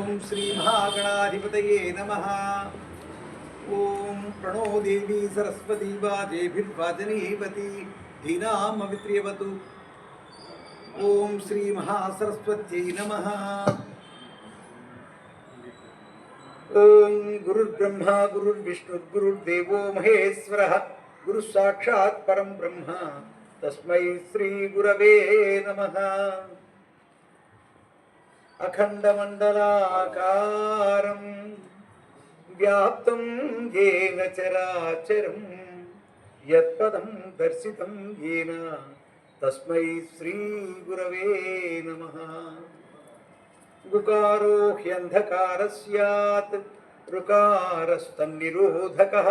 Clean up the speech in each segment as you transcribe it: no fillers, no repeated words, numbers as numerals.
श्री महागणाधिपतये नमः। ओम प्रणो देवी सरस्वती वाजेभिर्वाजनीवती धीनामवित्र्यवतु। ओम श्री महासरस्वत्यै नमः। ओम गुरुर्ब्रह्मा गुरुर्विष्णुर्गुरुर्देवो महेश्वरः गुरुसाक्षात् परं ब्रह्म तस्मै श्री गुरवे नमः। अखंडमंडलाकारं व्याप्तं येन चराचरं यत्पदं दर्शितं येन तस्मै श्री गुरवे नमः। गुकारो ह्यन्धकारस्यात् ऋकारस्तन्निरोधकः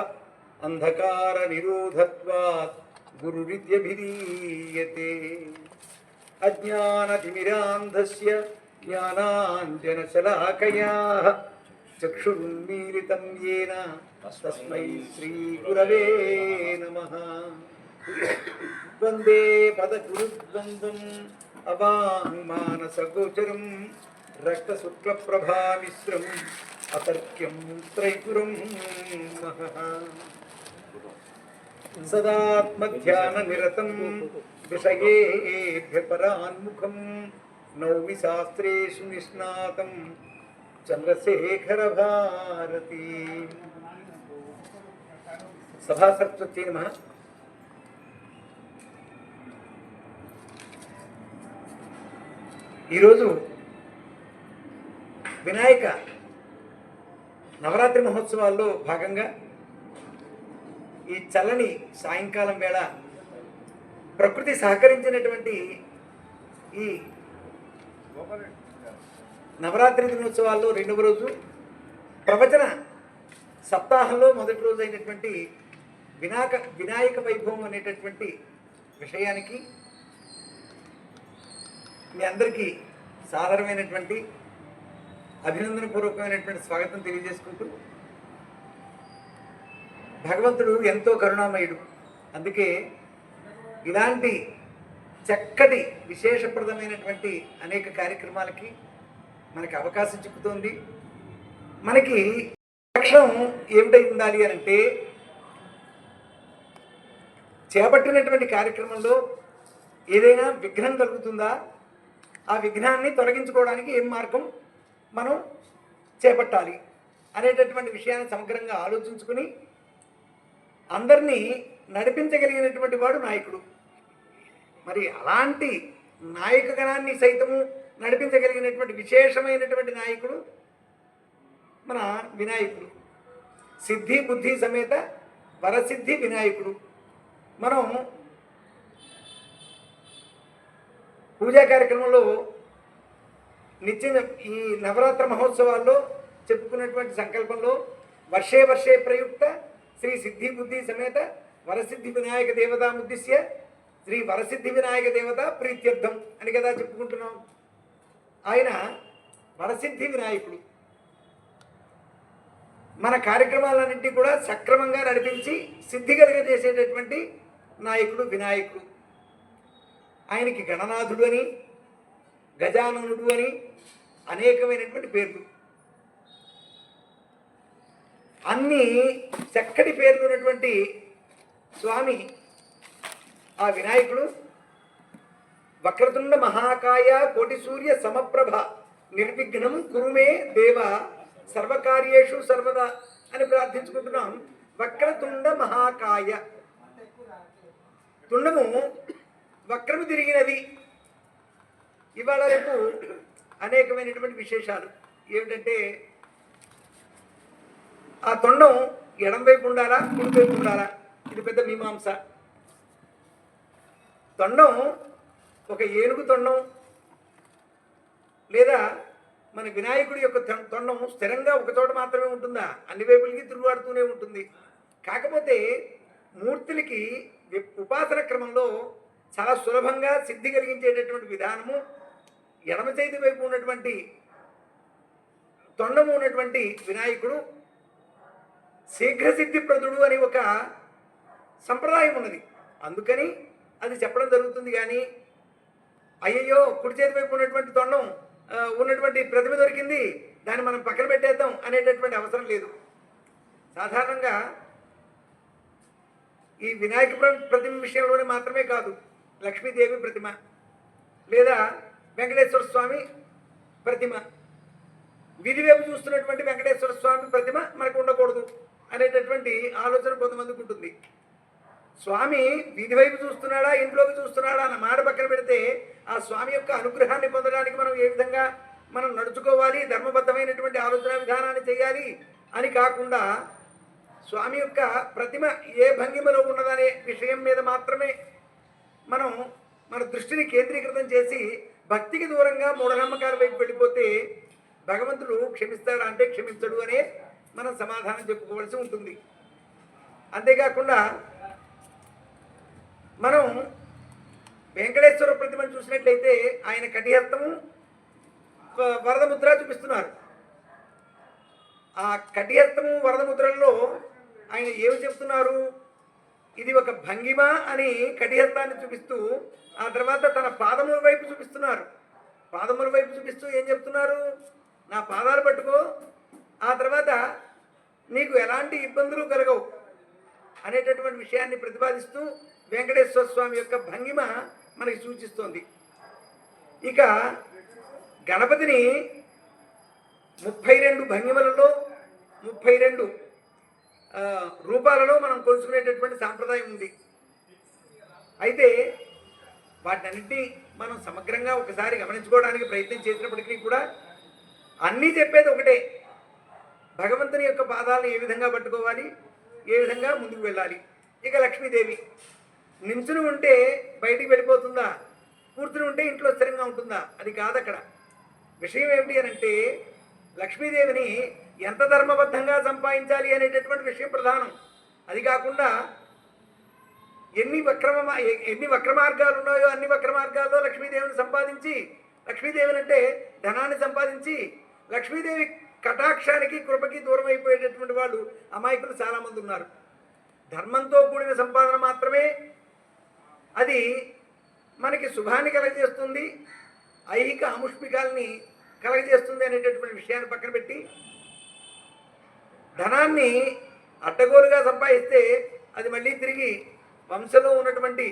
अन्धकारनिरोधत्वात् गुरुरित्यभिधीयते। अज्ञानतिमिरान्धस्य ज्ञानाञ्जनशलाकया चक्षुरुन्मीलितं येन तस्मै श्रीगुरवे नमः। वन्दे पदगुरुद्वन्द्वम् अवाङ्मानसगोचरं रक्तशुक्लप्रभामिश्रम् अतर्क्यं त्रैपुरं महः। सदात्मध्याननिरतं विषयेभ्यपरान्मुखं नौमि शास्त्रेषु निष्णातं चन्द्रशेखरभारती। सभासरस्वत्यै नमः। ఈరోజు వినాయక నవరాత్రి మహోత్సవాల్లో భాగంగా ఈ చల్లని సాయంకాలం వేళ ప్రకృతి సహకరించినటువంటి ఈ నవరాత్రి దినోత్సవాల్లో రెండవ రోజు ప్రవచన సప్తాహంలో మొదటి రోజు అయినటువంటి వినాయక వైభవం అనేటటువంటి విషయానికి మీ అందరికీ సాధారణమైనటువంటి అభినందనపూర్వకమైనటువంటి స్వాగతం తెలియజేసుకుంటూ, భగవంతుడు ఎంతో కరుణామయుడు. అందుకే ఇలాంటి చక్కటి విశేషప్రదమైనటువంటి అనేక కార్యక్రమాలకి మనకి అవకాశం చిక్కుతోంది. మనకి లక్ష్యం ఏమిటై ఉండాలి అంటే, చేపట్టినటువంటి కార్యక్రమంలో ఏదైనా విఘ్నం కలుగుతుందా, ఆ విఘ్నాన్ని తొలగించుకోవడానికి ఏం మార్గం మనం చేపట్టాలి అనేటటువంటి విషయాన్ని సమగ్రంగా ఆలోచించుకుని అందరినీ నడిపించగలిగినటువంటి వాడు నాయకుడు. మరి అలాంటి నాయకగణాన్ని సైతము నడిపించగలిగినటువంటి విశేషమైనటువంటి నాయకుడు మన వినాయకుడు. సిద్ధి బుద్ధి సమేత వరసిద్ధి వినాయకుడు. మనం పూజా కార్యక్రమంలో నిత్యం ఈ నవరాత్రి మహోత్సవాల్లో చెప్పుకున్నటువంటి సంకల్పంలో వర్షే వర్షే ప్రయుక్త శ్రీ సిద్ధి బుద్ధి సమేత వరసిద్ధి వినాయక దేవతాముద్దిశ్య శ్రీ వరసిద్ధి వినాయక దేవత ప్రీత్యర్థం అని కదా చెప్పుకుంటున్నాం. ఆయన వరసిద్ధి వినాయకుడు. మన కార్యక్రమాలన్నింటినీ కూడా సక్రమంగా నడిపించి సిద్ధి కలుగజేసేటటువంటి నాయకుడు వినాయకుడు. ఆయనకి గణనాథుడు అని, గజాననుడు అని అనేకమైనటువంటి పేర్లు, అన్ని చక్కటి పేర్లు ఉన్నటువంటి స్వామి ఆ వినాయకుడు. వక్రతుండ మహాకాయ కోటి సూర్య సమప్రభ నిర్విఘ్నం కురుమే దేవ సర్వకార్యేషు సర్వదా అని ప్రార్థించుకుంటున్నాం. వక్రతుండ మహాకాయ, తుండము వక్రము తిరిగినది. ఇవాళ రేపు అనేకమైనటువంటి విశేషాలు ఏమిటంటే, ఆ తొండం ఎడంవైపు ఉండాలా కుడివైపు ఉండాలా, ఇది పెద్ద మీమాంస. తొండం ఒక ఏనుగు తొండం లేదా మన వినాయకుడి యొక్క తొండం స్థిరంగా ఒక చోట మాత్రమే ఉంటుందా? అన్ని వైపులకి తిరుగులాడుతూనే ఉంటుంది. కాకపోతే మూర్తులకి ఉపాసన క్రమంలో చాలా సులభంగా సిద్ధి కలిగించేటటువంటి విధానము ఎడమ చేతి వైపు ఉన్నటువంటి తొండము ఉన్నటువంటి వినాయకుడు శీఘ్రసిద్ధిప్రదుడు అని ఒక సంప్రదాయం ఉన్నది. అందుకని అది చెప్పడం జరుగుతుంది. కానీ అయ్యయ్యో కుడి చేతి వైపు ఉన్నటువంటి తొండం ఉన్నటువంటి ప్రతిమ దొరికింది, దాన్ని మనం పక్కన పెట్టేద్దాం అనేటటువంటి అవసరం లేదు. సాధారణంగా ఈ వినాయక ప్రతిమ విషయంలోనే మాత్రమే కాదు, లక్ష్మీదేవి ప్రతిమ లేదా వెంకటేశ్వర స్వామి ప్రతిమ, వీధి వైపు చూస్తున్నటువంటి వెంకటేశ్వర స్వామి ప్రతిమ మనకు ఉండకూడదు అనేటటువంటి ఆలోచన కొంతమందికి ఉంటుంది. స్వామి వీధి వైపు చూస్తున్నాడా ఇంట్లోకి చూస్తున్నాడా అన్న మాట పక్కన పెడితే ఆ స్వామి యొక్క అనుగ్రహాన్ని పొందడానికి మనం ఏ విధంగా మనం నడుచుకోవాలి, ధర్మబద్ధమైనటువంటి ఆలోచన విధానాన్ని చేయాలి అని కాకుండా స్వామి యొక్క ప్రతిమ ఏ భంగిమలో ఉన్నదనే విషయం మీద మాత్రమే మనం మన దృష్టిని కేంద్రీకృతం చేసి భక్తికి దూరంగా మూఢనమ్మకాల వైపు వెళ్ళిపోతే భగవంతుడు క్షమిస్తాడా అంటే క్షమించడు అనే మనం సమాధానం చెప్పుకోవాల్సి ఉంటుంది. అంతేకాకుండా మనం వెంకటేశ్వర ప్రతిమను చూసినట్లయితే ఆయన కటిహస్తము వరదముద్ర చూపిస్తున్నారు. ఆ కటిహస్తము వరదముద్రల్లో ఆయన ఏమి చెప్తున్నారు? ఇది ఒక భంగిమ అని కటిహస్తాన్ని చూపిస్తూ ఆ తర్వాత తన పాదముల వైపు చూపిస్తున్నారు. పాదముల వైపు చూపిస్తూ ఏం చెప్తున్నారు? నా పాదాలు పట్టుకో, ఆ తర్వాత నీకు ఎలాంటి ఇబ్బందులు కలగవు అనేటటువంటి విషయాన్ని ప్రతిపాదిస్తూ వెంకటేశ్వర స్వామి యొక్క భంగిమ మనకి సూచిస్తోంది. ఇక గణపతిని 32 భంగిమలలో 32 రూపాలలో మనం కొలుసుకునేటటువంటి సాంప్రదాయం ఉంది. అయితే వాటన్నింటినీ మనం సమగ్రంగా ఒకసారి గమనించుకోవడానికి ప్రయత్నం చేసినప్పటికీ కూడా అన్నీ చెప్పేది ఒకటే, భగవంతుని యొక్క పాదాలను ఏ విధంగా పట్టుకోవాలి, ఏ విధంగా ముందుకు వెళ్ళాలి. ఇక లక్ష్మీదేవి నించుని ఉంటే బయటికి వెళ్ళిపోతుందా, కూర్చుని ఉంటే ఇంట్లో స్థిరంగా ఉంటుందా? అది కాదు. అక్కడ విషయం ఏమిటి అని అంటే లక్ష్మీదేవిని ఎంత ధర్మబద్ధంగా సంపాదించాలి అనేటటువంటి విషయం ప్రధానం. అది కాకుండా ఎన్ని వక్ర మార్గాలు ఉన్నాయో అన్ని వక్ర మార్గాల్లో లక్ష్మీదేవిని సంపాదించి, లక్ష్మీదేవిని అంటే ధనాన్ని సంపాదించి లక్ష్మీదేవి కటాక్షానికి కృపకి దూరం అయిపోయేటటువంటి వాళ్ళు అమాయకులు చాలామంది ఉన్నారు. ధర్మంతో కూడిన సంపాదన మాత్రమే అది మనకి శుభాన్ని కలగజేస్తుంది, ఐహిక ఆముష్మికాలని కలగజేస్తుంది అనేటటువంటి విషయాన్ని పక్కన పెట్టి ధనాన్ని అడ్డగోలుగా సంపాదిస్తే అది మళ్ళీ తిరిగి వంశంలో ఉన్నటువంటి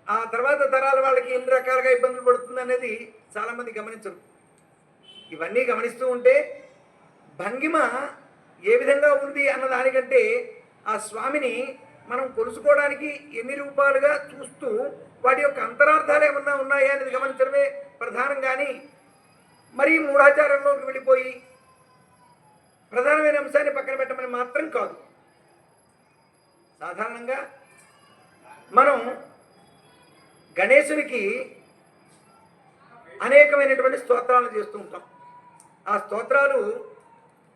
ఆ తర్వాత తరాల వాళ్ళకి ఎన్ని రకాలుగా ఇబ్బందులు పడుతుంది అనేది చాలామంది గమనించరు. ఇవన్నీ గమనిస్తూ ఉంటే భంగిమ ఏ విధంగా ఉంది అన్న దానికంటే ఆ స్వామిని మనం కొలుసుకోవడానికి ఎన్ని రూపాలుగా చూస్తూ వాటి యొక్క అంతరార్థాలు ఏమన్నా ఉన్నాయా అనేది గమనించడమే ప్రధానం. కానీ మరీ మూఢాచారంలోకి వెళ్ళిపోయి ప్రధానమైన అంశాన్ని పక్కన పెట్టమని మాత్రం కాదు. సాధారణంగా మనం గణేశునికి అనేకమైనటువంటి స్తోత్రాలను చేస్తూ ఉంటాం. ఆ స్తోత్రాలు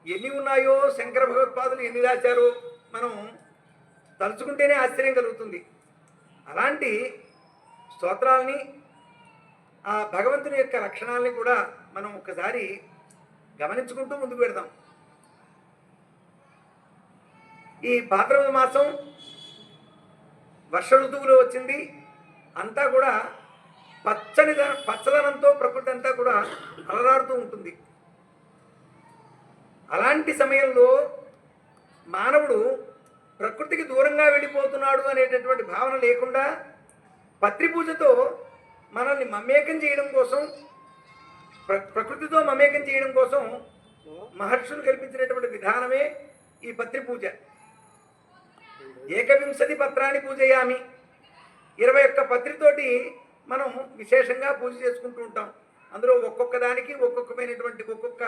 ఎన్ని ఉన్నాయో, శంకర భగవత్పాదులు ఎన్ని రాశారో మనం తలుచుకుంటేనే ఆశ్చర్యం కలుగుతుంది. అలాంటి స్తోత్రాలని ఆ భగవంతుని యొక్క లక్షణాలని కూడా మనం ఒకసారి గమనించుకుంటూ ముందుకు పెడతాం. ఈ భాద్రపద మాసం వర్ష ఋతువులో వచ్చింది. అంతా కూడా పచ్చదనంతో ప్రకృతి అంతా కూడా అలరాడుతూ ఉంటుంది. అలాంటి సమయంలో మానవుడు ప్రకృతికి దూరంగా వెళ్ళిపోతున్నాడు అనేటటువంటి భావన లేకుండా పత్రి పూజతో మనల్ని మమేకం చేయడం కోసం, ప్రకృతితో మమేకం చేయడం కోసం మహర్షులు కల్పించినటువంటి విధానమే ఈ పత్రి పూజ. 21 పత్రాన్ని పూజయామి, 21 పత్రితోటి మనం విశేషంగా పూజ చేసుకుంటూ ఉంటాం. అందులో ఒక్కొక్క దానికి ఒక్కొక్క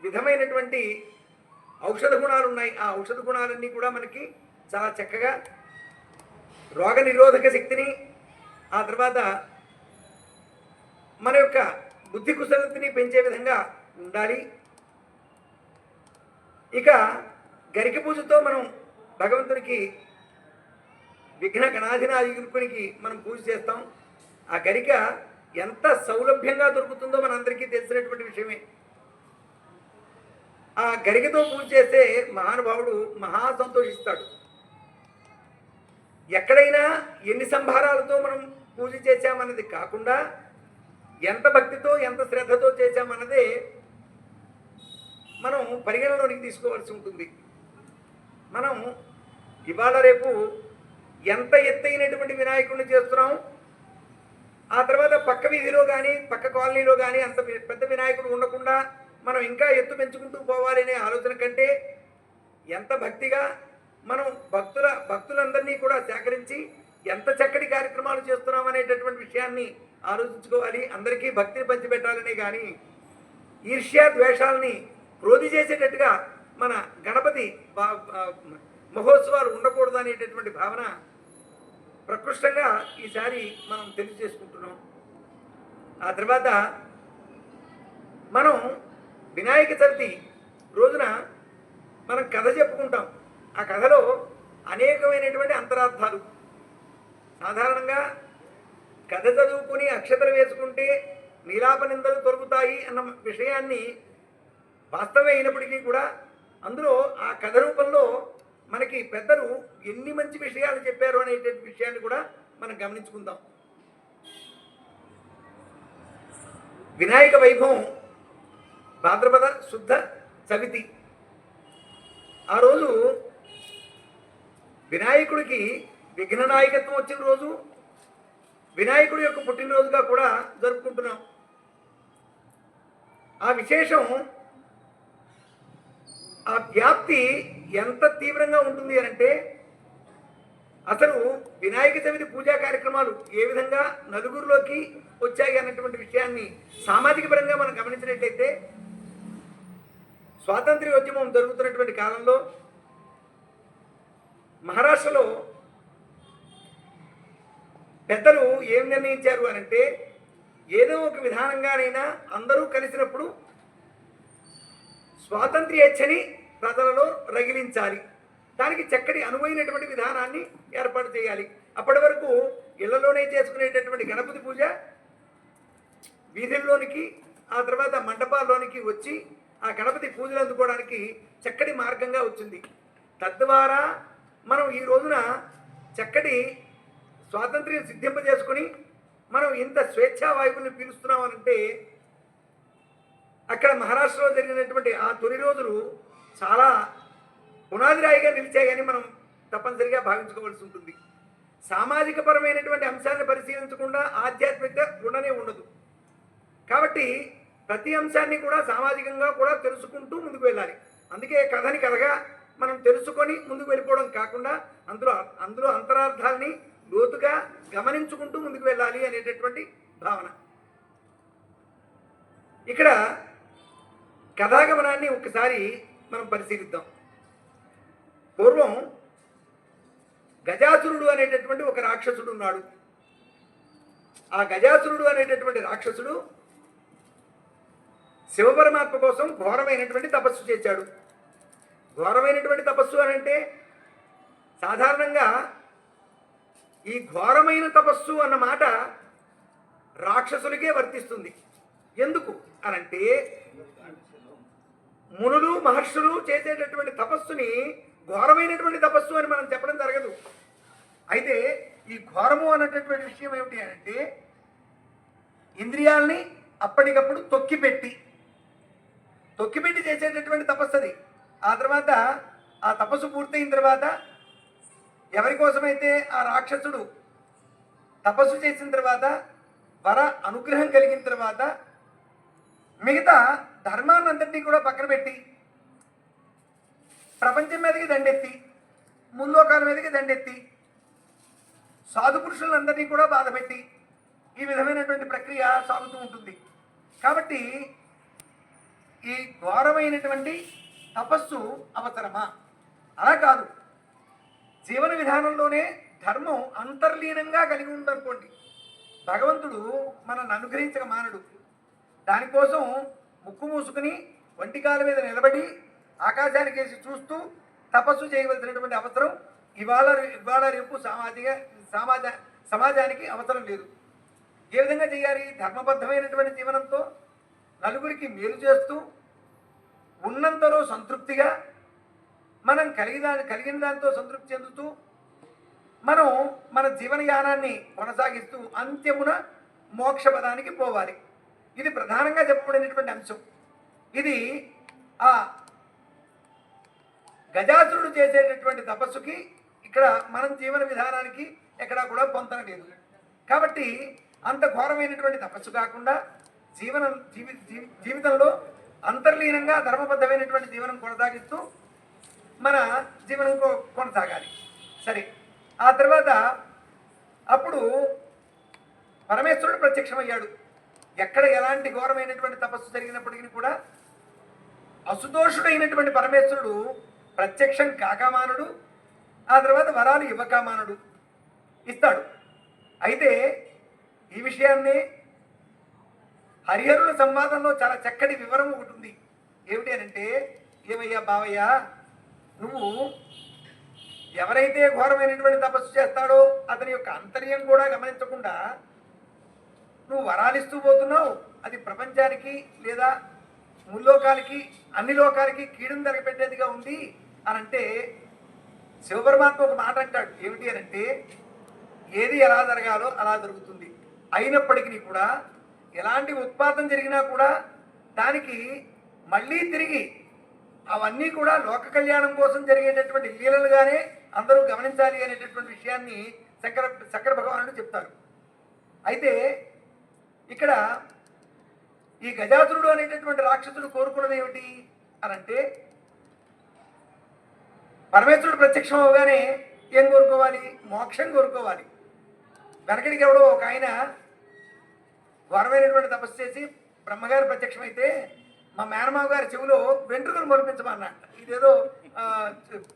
విధమైనటువంటి ఔషధ గుణాలు ఉన్నాయి. ఆ ఔషధ గుణాలన్నీ కూడా మనకి చాలా చక్కగా రోగ నిరోధక శక్తిని, ఆ తర్వాత మన యొక్క బుద్ధి కుశలతని పెంచే విధంగా ఉండాలి. ఇక గరిక పూజతో మనం భగవంతునికి విఘ్న గణాధినాయకునికి మనం పూజ చేస్తాం. ఆ గరిక ఎంత సౌలభ్యంగా దొరుకుతుందో మనందరికీ తెలిసినటువంటి విషయమే. ఆ గరికతో పూజ చేస్తే మహానుభావుడు మహా సంతోషిస్తాడు. ఎక్కడైనా ఎన్ని సంభారాలతో మనం పూజ చేశామన్నది కాకుండా ఎంత భక్తితో ఎంత శ్రద్ధతో చేశామన్నదే మనం పరిగణలోనికి తీసుకోవాల్సి ఉంటుంది. మనం ఇవాళ రేపు ఎంత ఎత్తైనటువంటి వినాయకుడిని చేస్తున్నాం, ఆ తర్వాత పక్క వీధిలో కానీ పక్క కాలనీలో కానీ అంత పెద్ద వినాయకుడు ఉండకుండా మనం ఇంకా ఎత్తు పెంచుకుంటూ పోవాలనే ఆలోచన కంటే ఎంత భక్తిగా మనం భక్తులందరినీ కూడా సేకరించి ఎంత చక్కటి కార్యక్రమాలు చేస్తున్నాం అనేటటువంటి విషయాన్ని ఆలోచించుకోవాలి. అందరికీ భక్తిని పంచిపెట్టాలనే కానీ ఈర్ష్యా ద్వేషాలని క్రోధి చేసేటట్టుగా మన గణపతి మహోత్సవాలు ఉండకూడదు అనేటటువంటి భావన ప్రకృష్టంగా ఈసారి మనం తెలియజేసుకుంటున్నాం. ఆ తర్వాత మనం వినాయక చవితి రోజున మనం కథ చెప్పుకుంటాం. ఆ కథలో అనేకమైనటువంటి అంతరార్థాలు. సాధారణంగా కథ చదువుకుని అక్షతలు వేసుకుంటే నీలాపనిందలు తొలగుతాయి అన్న విషయాన్ని వాస్తవమే అయినప్పటికీ కూడా అందులో ఆ కథ రూపంలో మనకి పెద్దలు ఎన్ని మంచి విషయాలు చెప్పారు అనేటువంటి విషయాన్ని కూడా మనం గమనించుకుందాం. వినాయక వైభవం భాద్రపద శుద్ధ చవితి. ఆ రోజు వినాయకుడికి విఘ్న నాయకత్వం వచ్చిన రోజు, వినాయకుడి యొక్క పుట్టినరోజుగా కూడా జరుపుకుంటున్నాం. ఆ విశేషం, ఆ వ్యాప్తి ఎంత తీవ్రంగా ఉంటుంది అంటే అసలు వినాయక చవితి పూజా కార్యక్రమాలు ఏ విధంగా నలుగురిలోకి వచ్చాయి అన్నటువంటి విషయాన్ని సామాజిక పరంగా మనం గమనించినట్లయితే స్వాతంత్ర్యోద్యమం జరుగుతున్నటువంటి కాలంలో మహారాష్ట్రలో పెద్దలు ఏం నిర్ణయించారు అనంటే ఏదో ఒక విధానంగానైనా అందరూ కలిసినప్పుడు స్వాతంత్ర్యేచ్ఛని ప్రజలలో రగిలించాలి, దానికి చక్కటి అనువైనటువంటి విధానాన్ని ఏర్పాటు చేయాలి. అప్పటి వరకు ఇళ్లలోనే చేసుకునేటటువంటి గణపతి పూజ వీధుల్లోనికి ఆ తర్వాత మండపాల్లోనికి వచ్చి ఆ గణపతి పూజలు అందుకోవడానికి చక్కటి మార్గంగా వచ్చింది. తద్వారా మనం ఈ రోజున చక్కటి స్వాతంత్ర్యం సిద్ధింపజేసుకుని మనం ఇంత స్వేచ్ఛా వాయువుని పీలుస్తున్నామనంటే అక్కడ మహారాష్ట్రలో జరిగినటువంటి ఆ తొలి రోజులు చాలా పునాదిరాయిగా నిలిచాయని మనం తప్పనిసరిగా భావించుకోవాల్సి ఉంటుంది. సామాజిక పరమైనటువంటి అంశాన్ని పరిశీలించకుండా ఆధ్యాత్మికత ఉండనే ఉండదు. కాబట్టి ప్రతి అంశాన్ని కూడా సామాజికంగా కూడా తెలుసుకుంటూ ముందుకు వెళ్ళాలి. అందుకే కథని కథగా మనం తెలుసుకొని ముందుకు వెళ్ళిపోవడం కాకుండా అందులో అంతరార్థాలని లోతుగా గమనించుకుంటూ ముందుకు వెళ్ళాలి అనేటటువంటి భావన. ఇక్కడ కథాగమనాన్ని ఒక్కసారి మనం పరిశీలిద్దాం. పూర్వం గజాసురుడు అనేటటువంటి ఒక రాక్షసుడు ఉన్నాడు. ఆ గజాసురుడు అనేటటువంటి రాక్షసుడు శివపరమాత్మ కోసం ఘోరమైనటువంటి తపస్సు చేశాడు. ఘోరమైనటువంటి తపస్సు అని అంటే సాధారణంగా ఈ ఘోరమైన తపస్సు అన్న మాట రాక్షసులకే వర్తిస్తుంది. ఎందుకు అనంటే మునులు మహర్షులు చేసేటటువంటి తపస్సుని ఘోరమైనటువంటి తపస్సు అని మనం చెప్పడం జరగదు. అయితే ఈ ఘోరము అన్నటువంటి విషయం ఏమిటి అంటే ఇంద్రియాలని అప్పటికప్పుడు తొక్కిపెట్టి చేసేటటువంటి తపస్సు అది. ఆ తర్వాత ఆ తపస్సు పూర్తయిన తర్వాత ఎవరి కోసమైతే ఆ రాక్షసుడు తపస్సు చేసిన తర్వాత వర అనుగ్రహం కలిగిన తర్వాత మిగతా ధర్మాన్నంతటినీ కూడా పక్కన పెట్టి ప్రపంచం మీదకి దండెత్తి ముల్లోకాల మీదకి దండెత్తి సాధు పురుషులందరినీ కూడా బాధపెట్టి ఈ విధమైనటువంటి ప్రక్రియ సాగుతూ ఉంటుంది. కాబట్టి ఈ ఘోరమైనటువంటి తపస్సు అవసరమా? అలా కాదు. జీవన విధానంలోనే ధర్మం అంతర్లీనంగా కలిగి ఉందనుకోండి, భగవంతుడు మనల్ని అనుగ్రహించక మానడు. దానికోసం ముక్కు మూసుకుని వంటికాల మీద నిలబడి ఆకాశానికి వేసి చూస్తూ తపస్సు చేయవలసినటువంటి అవసరం ఇవాళ రేపు సమాజానికి అవసరం లేదు. ఏ విధంగా చేయాలి? ధర్మబద్ధమైనటువంటి జీవనంతో నలుగురికి మేలు చేస్తూ ఉన్నంతలో సంతృప్తిగా మనం కలిగిన దాంతో సంతృప్తి చెందుతూ మన జీవనయానాన్ని కొనసాగిస్తూ అంత్యమున మోక్షపదానికి పోవాలి. ఇది ప్రధానంగా చెప్పబడినటువంటి అంశం. ఇది ఆ గజాసురుడు చేసేటటువంటి తపస్సుకి ఇక్కడ మనం జీవన విధానానికి ఎక్కడా కూడా పొంతన లేదు. కాబట్టి అంత ఘోరమైనటువంటి తపస్సు కాకుండా జీవితంలో అంతర్లీనంగా ధర్మబద్ధమైనటువంటి జీవనం కొనసాగిస్తూ మన జీవనం కొనసాగాలి. సరే, ఆ తర్వాత అప్పుడు పరమేశ్వరుడు ప్రత్యక్షమయ్యాడు. ఎక్కడ ఎలాంటి ఘోరమైనటువంటి తపస్సు జరిగినప్పటికీ కూడా అసుదోషుడైనటువంటి పరమేశ్వరుడు ప్రత్యక్షం కాకమానుడు, ఆ తర్వాత వరాలు ఇవ్వకమానుడు, ఇస్తాడు. అయితే ఈ విషయాన్ని హరిహరుల సంవాదంలో చాలా చక్కటి వివరం ఒకటి ఉంది. ఏమిటి అనంటే, ఏమయ్యా బావయ్య, నువ్వు ఎవరైతే ఘోరమైనటువంటి తపస్సు చేస్తాడో అతని యొక్క అంతర్యం కూడా గమనించకుండా నువ్వు వరాలిస్తూ పోతున్నావు. అది ప్రపంచానికి లేదా ముల్లోకాలకి అన్ని లోకాలకి కీడును జరగపెట్టేదిగా ఉంది అని అంటే, శివపరమాత్మ ఒక మాట అంటాడు. ఏమిటి అనంటే, ఏది ఎలా జరగాలో అలా జరుగుతుంది. అయినప్పటికీ కూడా ఎలాంటి ఉత్పాతం జరిగినా కూడా దానికి మళ్ళీ తిరిగి అవన్నీ కూడా లోక కళ్యాణం కోసం జరిగేటటువంటి లీలలుగానే అందరూ గమనించాలి అనేటటువంటి విషయాన్ని శంకర భగవానుడు చెప్తారు. అయితే ఇక్కడ ఈ గజాసురుడు అనేటటువంటి రాక్షసుడు కోరుకున్నది ఏమిటి అనంటే, పరమేశ్వరుడు ప్రత్యక్షం అవగానే ఏం కోరుకోవాలి? మోక్షం కోరుకోవాలి. వెనకడికి ఎవడో ఒక ఆయన ఘోరమైనటువంటి తపస్సు చేసి బ్రహ్మగారి ప్రత్యక్షమైతే మా మేనమావ గారి చెవిలో వెంట్రుకలు మొలిపించమన్నట్ట. ఇదేదో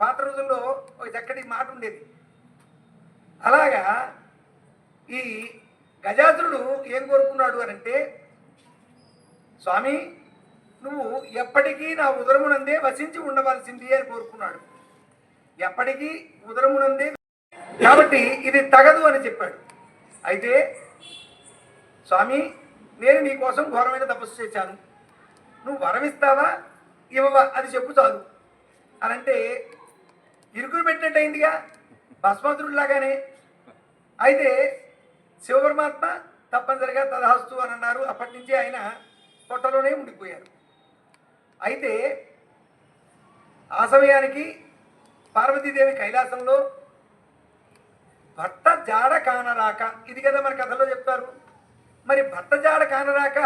పాత రోజుల్లో ఒక చక్కటి మాట ఉండేది. అలాగా ఈ గజాసురుడు ఏం కోరుకున్నాడు అనంటే, స్వామి నువ్వు ఎప్పటికీ నా ఉదరమునందే వసించి ఉండవలసింది అని కోరుకున్నాడు. ఎప్పటికీ ఉదరమునందే, కాబట్టి ఇది తగదు అని చెప్పాడు. అయితే స్వామి, నేను నీ కోసం ఘోరమైన తపస్సు చేశాను, నువ్వు వరమిస్తావా ఇవ్వవా అది చెప్పు చాలు అనంటే ఇరుకులు పెట్టినట్టయిందిగా, భస్మాసురుడిలాగానే. అయితే శివపరమాత్మ తప్పనిసరిగా తదహస్తు అని అన్నారు. అప్పటి నుంచి ఆయన పొట్టలోనే ఉండిపోయారు. అయితే ఆ సమయానికి పార్వతీదేవి కైలాసంలో భర్త జాడ కానరాక, ఇది కదా మన కథలో చెప్తారు. మరి భర్త జాడ కానరాక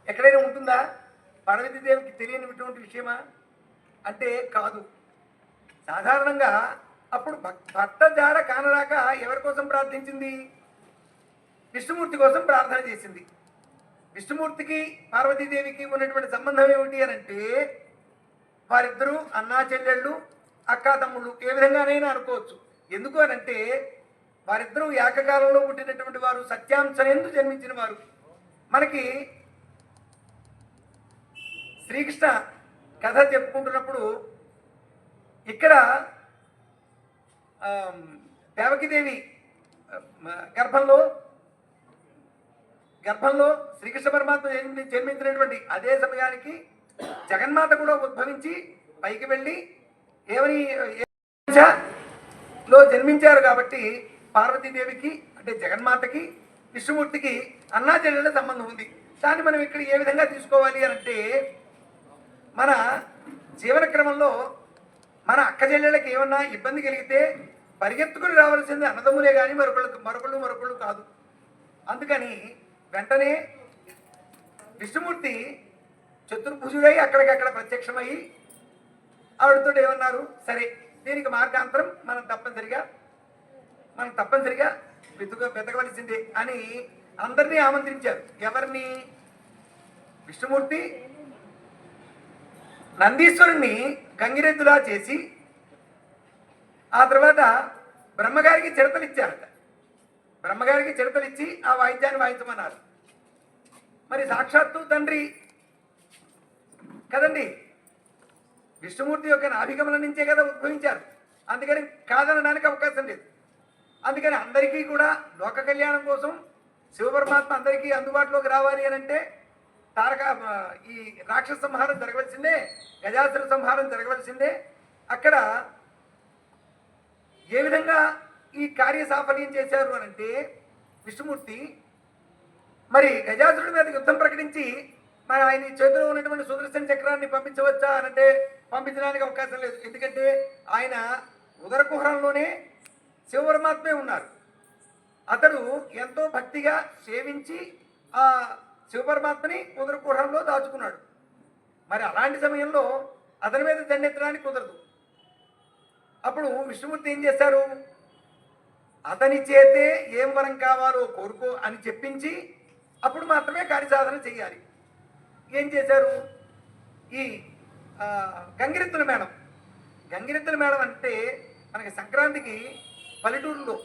ఎక్కడైనా ఉంటుందా? పార్వతీదేవికి తెలియనిటువంటి విషయమా అంటే కాదు. సాధారణంగా అప్పుడు భర్త జాడ కానరాక ఎవరి కోసం ప్రార్థించింది? విష్ణుమూర్తి కోసం ప్రార్థన చేసింది. విష్ణుమూర్తికి పార్వతీదేవికి ఉన్నటువంటి సంబంధం ఏమిటి అని అంటే, వారిద్దరూ అన్నా చెల్లెళ్ళు, అక్కా తమ్ముళ్ళు, ఏ విధంగానైనా అనుకోవచ్చు. ఎందుకు అనంటే వారిద్దరూ ఏకకాలంలో పుట్టినటువంటి వారు, సత్యాంశనందు జన్మించిన వారు. మనకి శ్రీకృష్ణ కథ చెప్పుకుంటున్నప్పుడు ఇక్కడ దేవకీదేవి గర్భంలో శ్రీకృష్ణ పరమాత్మ జన్మించినటువంటి అదే సమయానికి జగన్మాత కూడా ఉద్భవించి పైకి వెళ్ళి ఏమని లో జన్మించారు. కాబట్టి పార్వతీదేవికి అంటే జగన్మాతకి విష్ణుమూర్తికి అన్నా చెల్లెళ్ళ సంబంధం ఉంది. దాన్ని మనం ఇక్కడ ఏ విధంగా తీసుకోవాలి అనంటే, మన జీవన క్రమంలో మన అక్క చెల్లెళ్ళకి ఏమన్నా ఇబ్బంది కలిగితే పరిగెత్తుకుని రావాల్సింది అన్నదమ్ములే కానీ మరొకళ్ళు కాదు. అందుకని వెంటనే విష్ణుమూర్తి చతుర్భుజుడై అక్కడికక్కడ ప్రత్యక్షమయ్యి ఆవిడతో ఏమన్నారు, సరే దీనికి మార్గాంతరం మనం తప్పనిసరిగా వెతకవలసిందే అని అందరినీ ఆమంత్రించారు. ఎవరిని? విష్ణుమూర్తి నందీశ్వరుణ్ణి గంగిరెద్దులా చేసి ఆ తర్వాత బ్రహ్మగారికి చిడతలు ఇచ్చారట. బ్రహ్మగారికి చిడతలు ఇచ్చి ఆ వాయిద్యాన్ని వాయించమన్నారు. మరి సాక్షాత్తు తండ్రి కదండి, విష్ణుమూర్తి యొక్క నాభిగమనం నుంచే కదా ఉద్భవించారు. అందుకని కాదనడానికి అవకాశం లేదు. అందుకని అందరికీ కూడా లోక కళ్యాణం కోసం శివపరమాత్మ అందరికీ అందుబాటులోకి రావాలి అని అంటే ఈ రాక్షస సంహారం జరగవలసిందే, గజాసుర సంహారం జరగవలసిందే. అక్కడ ఏ విధంగా ఈ కార్య సాఫల్యం చేశారు అనంటే, విష్ణుమూర్తి మరి గజాసురుడి మీద యుద్ధం ప్రకటించి మరి ఆయన చేతిలో ఉన్నటువంటి సుదర్శన చక్రాన్ని పంపించవచ్చా అనంటే పంపించడానికి అవకాశం లేదు. ఎందుకంటే ఆయన ఉదర కుహరంలోనే శివపరమాత్మే ఉన్నారు. అతడు ఎంతో భక్తిగా సేవించి ఆ శివపరమాత్మని ఉదర కుహరంలో దాచుకున్నాడు. మరి అలాంటి సమయంలో అతని మీద దండెత్తడానికి కుదరదు. అప్పుడు విష్ణుమూర్తి ఏం చేశారు, అతని చేతే ఏం వరం కావాలో కోరుకో అని చెప్పించి అప్పుడు మాత్రమే కార్యసాధన చేయాలి. ఏం చేశారు, ఈ గంగిరెద్దుల మేళం. గంగిరెద్దుల మేళం అంటే మనకి సంక్రాంతికి పల్లెటూరులో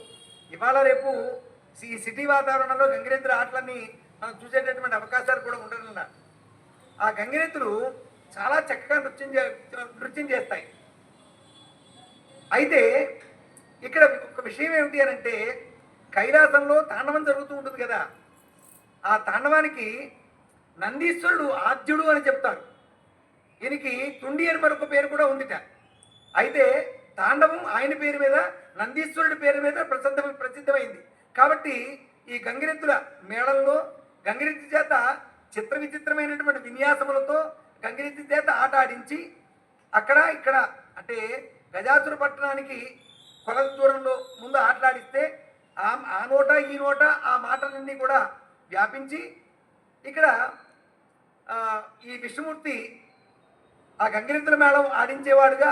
ఇవాళ రేపు ఈ సిటీ వాతావరణంలో గంగిరెద్దుల ఆటలన్నీ మనం చూసేటటువంటి అవకాశాలు కూడా ఉండడం. ఆ గంగిరెద్దులు చాలా చక్కగా నృత్యం చేస్తాయి. అయితే ఇక్కడ ఒక విషయం ఏమిటి అని అంటే, కైలాసంలో తాండవం జరుగుతూ ఉంటుంది కదా, ఆ తాండవానికి నందీశ్వరుడు ఆద్యుడు అని చెప్తారు. ఈయనకి తుండి అని మరొక పేరు కూడా ఉందిట. అయితే తాండవం ఆయన పేరు మీద, నందీశ్వరుడి పేరు మీద ప్రసిద్ధమైంది. కాబట్టి ఈ గంగిరెద్దుల మేళంలో గంగిరెద్దు చేత చిత్ర విచిత్రమైనటువంటి విన్యాసములతో గంగిరెద్దు చేత ఆట ఆడించి అక్కడ ఇక్కడ అంటే గజాసుర పట్టణానికి కొలత దూరంలో ముందు ఆటలాడిస్తే ఆ నోట ఈ నోట ఆ మాటలన్నీ కూడా వ్యాపించి ఇక్కడ ఈ విష్ణుమూర్తి ఆ గంగిరెద్దుల మేళం ఆడించేవాడుగా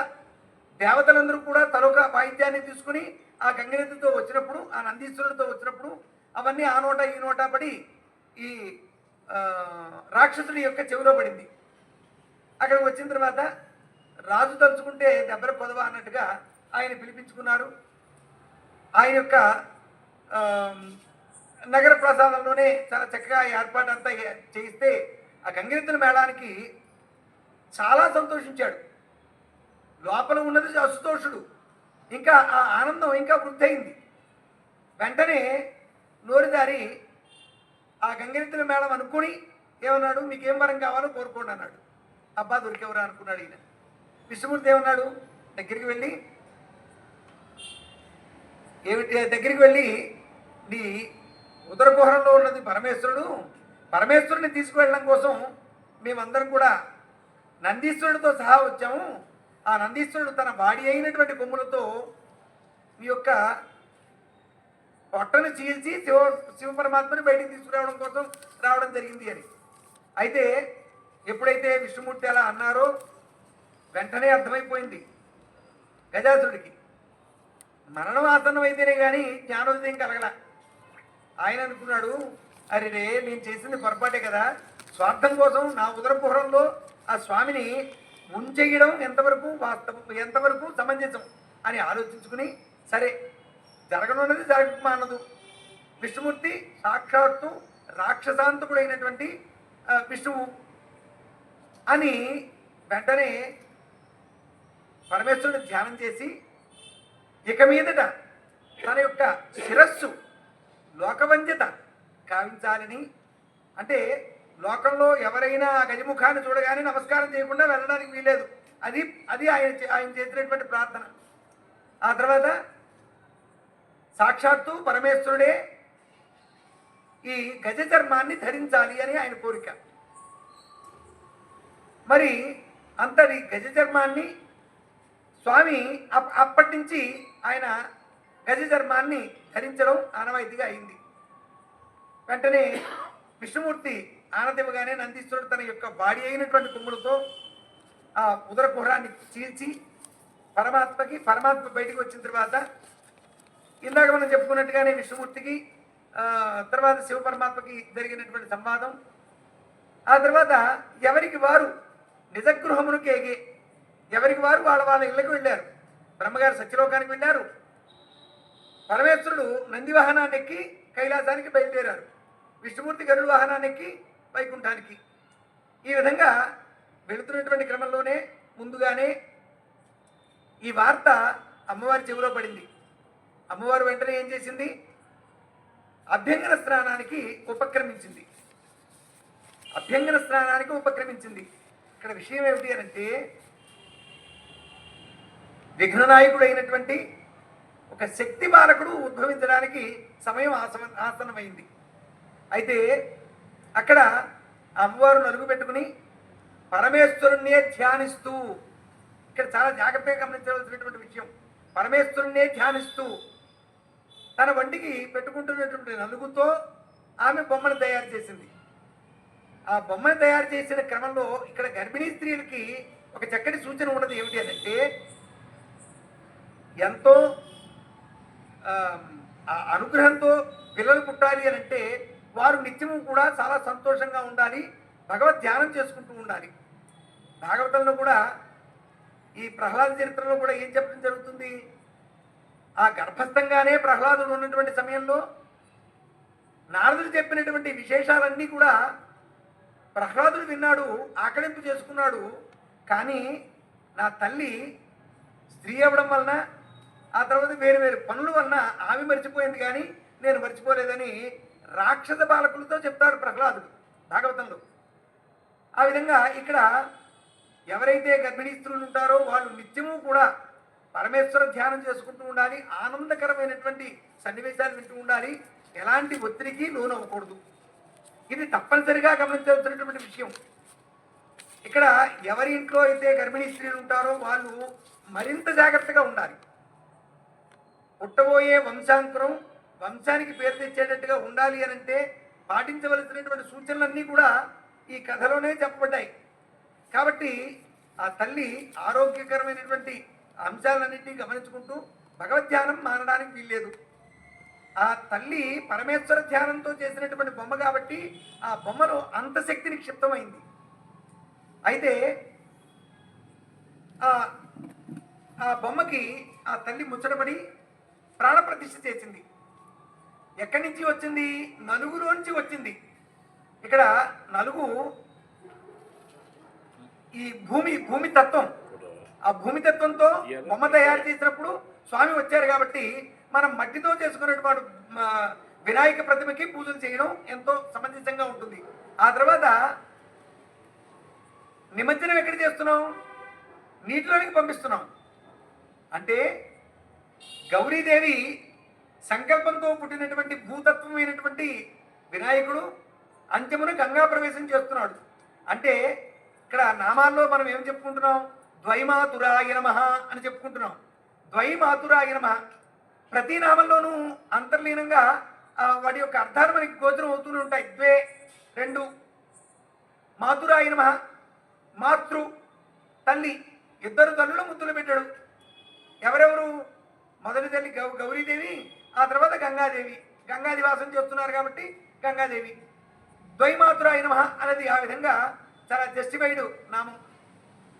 దేవతలందరూ కూడా తలొక వాయిద్యాన్ని తీసుకుని ఆ గంగిరెద్దుతో వచ్చినప్పుడు, ఆ నందీశ్వరుడితో వచ్చినప్పుడు అవన్నీ ఆ నోట ఈ నోట పడి ఈ రాక్షసుడి యొక్క చెవిలో పడింది. అక్కడికి వచ్చిన తర్వాత రాజు తలుచుకుంటే దెబ్బల పొదవ అన్నట్టుగా ఆయన పిలిపించుకున్నారు. ఆయన యొక్క నగర ప్రసాదంలోనే చాలా చక్కగా ఏర్పాటు అంతా చేయిస్తే ఆ గంగిరెద్దుల మేళానికి చాలా సంతోషించాడు. లోపల ఉన్నది అసుతోషుడు, ఇంకా ఆ ఆనందం ఇంకా వృద్ధయింది. వెంటనే నోరుదారి ఆ గంగిరెద్దుల మేళం అనుకుని ఏమన్నాడు, మీకేం వరం కావాలో కోరుకోండి అన్నాడు. అబ్బా దొరికెవరా అనుకున్నాడు ఈయన. విష్ణుమూర్తి ఏమన్నాడు, దగ్గరికి వెళ్ళి నీ ఉదర కుహరంలో ఉన్నది పరమేశ్వరుని తీసుకువెళ్ళడం కోసం మేమందరం కూడా నందీశ్వరుడితో సహా వచ్చాము. ఆ నందీశ్వరుడు తన బాడీ అయినటువంటి కొమ్ములతో మీ యొక్క పొట్టను చీల్చి శివపరమాత్మని బయటికి తీసుకురావడం కోసం రావడం జరిగింది అని. అయితే ఎప్పుడైతే విష్ణుమూర్తి అలా అన్నారో వెంటనే అర్థమైపోయింది గజాసురుడికి. మరణం ఆసన్నం అయితేనే కానీ జ్ఞానోదయం కలగల. ఆయన అనుకున్నాడు, అరే రే నేను చేసింది పొరపాటే కదా, స్వార్థం కోసం నా ఉదరపుహరంలో ఆ స్వామిని ఉంచేయడం ఎంతవరకు వాస్తవం, ఎంతవరకు సమంజసం అని ఆలోచించుకుని సరే జరగనున్నది జరగమానదు. విష్ణుమూర్తి సాక్షాత్తు రాక్షసాంతకుడైనటువంటి విష్ణువు అని వెంటనే పరమేశ్వరుడు ధ్యానం చేసి ఇక మీదట తన యొక్క శిరస్సు లోకవంద్యత కావించాలని, అంటే లోకంలో ఎవరైనా గజముఖాన్ని చూడగానే నమస్కారం చేయకుండా వెళ్ళడానికి వీలేదు. అది ఆయన చేసినటువంటి ప్రార్థన. ఆ తర్వాత సాక్షాత్తు పరమేశ్వరుడే ఈ గజ చర్మాన్ని ధరించాలి అని ఆయన కోరిక. మరి అంతటి గజ చర్మాన్ని స్వామి అప్పటి నుంచి ఆయన గజ చర్మాన్ని ధరించడం ఆనవాయితీగా అయింది. వెంటనే విష్ణుమూర్తి ఆనదివ్వగానే నందీశ్వరుడు తన యొక్క బాడీ అయినటువంటి కొమ్ములతో ఆ ఉదర కుహరాన్ని చీల్చి పరమాత్మ బయటికి వచ్చిన తర్వాత ఇందాక మనం చెప్పుకున్నట్టుగానే విష్ణుమూర్తికి తర్వాత శివపరమాత్మకి జరిగినటువంటి సంవాదం. ఆ తర్వాత ఎవరికి వారు నిజగృహమునికి ఎగే, ఎవరికి వారు వాళ్ళ ఇళ్ళకి వెళ్ళారు. బ్రహ్మగారు సత్యలోకానికి వెళ్ళారు, పరమేశ్వరుడు నంది వాహనాన్ని ఎక్కి కైలాసానికి బయలుదేరారు, విష్ణుమూర్తి గరుడు వాహనాన్ని ఎక్కి వైకుంఠానికి. ఈ విధంగా వెళుతున్నటువంటి క్రమంలోనే ముందుగానే ఈ వార్త అమ్మవారి చెవిలో పడింది. అమ్మవారు వెంటనే ఏం చేసింది, అభ్యంగన స్నానానికి ఉపక్రమించింది. ఇక్కడ విషయం ఏమిటి అంటే, విఘ్ననాయకుడైనటువంటి ఒక శక్తి బాలకుడు ఉద్భవించడానికి సమయం ఆసన్నమైంది. అయితే అక్కడ అమ్మవారు నలుగు పెట్టుకుని పరమేశ్వరుణ్ణే ధ్యానిస్తూ, ఇక్కడ చాలా జాగ్రత్తగా గమనించవలసినటువంటి విషయం, పరమేశ్వరుణ్ణే ధ్యానిస్తూ తన వంటికి పెట్టుకుంటున్నటువంటి నలుగుతో ఆమె బొమ్మను తయారు చేసింది. ఆ బొమ్మను తయారు చేసిన క్రమంలో ఇక్కడ గర్భిణీ స్త్రీలకి ఒక చక్కటి సూచన ఉన్నది. ఏమిటి అంటే, ఎంతో అనుగ్రహంతో పిల్లలు పుట్టాలి అని అంటే వారు నిత్యము కూడా చాలా సంతోషంగా ఉండాలి, భగవద్ ధ్యానం చేసుకుంటూ ఉండాలి. భాగవతంలో కూడా ఈ ప్రహ్లాద చరిత్రలో కూడా ఏం చెప్పడం జరుగుతుంది, ఆ గర్భస్థంగానే ప్రహ్లాదుడు ఉన్నటువంటి సమయంలో నారదుడు చెప్పినటువంటి విశేషాలన్నీ కూడా ప్రహ్లాదుడు విన్నాడు, ఆకలింపు చేసుకున్నాడు. కానీ నా తల్లి స్త్రీ అవ్వడం వలన, ఆ తర్వాత వేరు వేరు పనుల వలన ఆమె మర్చిపోయింది కానీ నేను మర్చిపోలేదని రాక్షస బాలకులతో చెప్తాడు ప్రహ్లాదుడు భాగవతంలో. ఆ విధంగా ఇక్కడ ఎవరైతే గర్భిణీ స్త్రీలు ఉంటారో వాళ్ళు నిత్యము కూడా పరమేశ్వర ధ్యానం చేసుకుంటూ ఉండాలి, ఆనందకరమైనటువంటి సన్నివేశాలు వింటూ ఉండాలి, ఎలాంటి ఒత్తిడికి లోనవ్వకూడదు. ఇది తప్పనిసరిగా గమనించవలసినటువంటి విషయం. ఇక్కడ ఎవరి ఇంట్లో అయితే గర్భిణీ స్త్రీలు ఉంటారో వాళ్ళు మరింత జాగ్రత్తగా ఉండాలి. పుట్టబోయే వంశాంకురం వంశానికి పేరు తెచ్చేటట్టుగా ఉండాలి అని అంటే పాటించవలసినటువంటి సూచనలన్నీ కూడా ఈ కథలోనే చెప్పబడ్డాయి. కాబట్టి ఆ తల్లి ఆరోగ్యకరమైనటువంటి అంశాలన్నింటినీ గమనించుకుంటూ భగవద్ధ్యానం మానడానికి వీల్లేదు. ఆ తల్లి పరమేశ్వర ధ్యానంతో చేసినటువంటి బొమ్మ కాబట్టి ఆ బొమ్మలో అంత శక్తి నిక్షిప్తమైంది. అయితే ఆ బొమ్మకి ఆ తల్లి ముచ్చటపడి ప్రాణప్రతిష్ఠ చేసింది. ఎక్కడి నుంచి వచ్చింది? నలుగులోంచి వచ్చింది. ఇక్కడ నలుగు ఈ భూమి తత్వం, ఆ భూమి తత్వంతో బొమ్మ తయారు చేసినప్పుడు స్వామి వచ్చారు కాబట్టి మనం మట్టితో చేసుకున్నటువంటి వినాయక ప్రతిమకి పూజలు చేయడం ఎంతో సమంజసంగా ఉంటుంది. ఆ తర్వాత నిమజ్జనం ఎక్కడ చేస్తున్నాం? నీటిలోనికి పంపిస్తున్నాం. అంటే గౌరీదేవి సంకల్పంతో పుట్టినటువంటి భూతత్వమైనటువంటి వినాయకుడు అంత్యమున గంగా ప్రవేశం చేస్తున్నాడు. అంటే ఇక్కడ నామాల్లో మనం ఏం చెప్పుకుంటున్నాం? ద్వైమాతురాయ నమః అని చెప్పుకుంటున్నాం. ద్వైమాతురాయ నమః ప్రతి నామంలోనూ అంతర్లీనంగా వాటి యొక్క అర్థాలు మనకి గోచరం అవుతూనే ఉంటాయి. ద్వే రెండు, మాతురాయ నమః మాతృ తల్లి, ఇద్దరు తల్లులు ముద్దులు పెట్టాడు. ఎవరెవరు? మొదటి తల్లి గౌరీదేవి, ఆ తర్వాత గంగాదేవి. గంగాది వాసం చేస్తున్నారు కాబట్టి గంగాదేవి. ద్వైమాతురాయ నమః అనేది ఆ విధంగా చాలా జస్టిఫైడ్ నామం.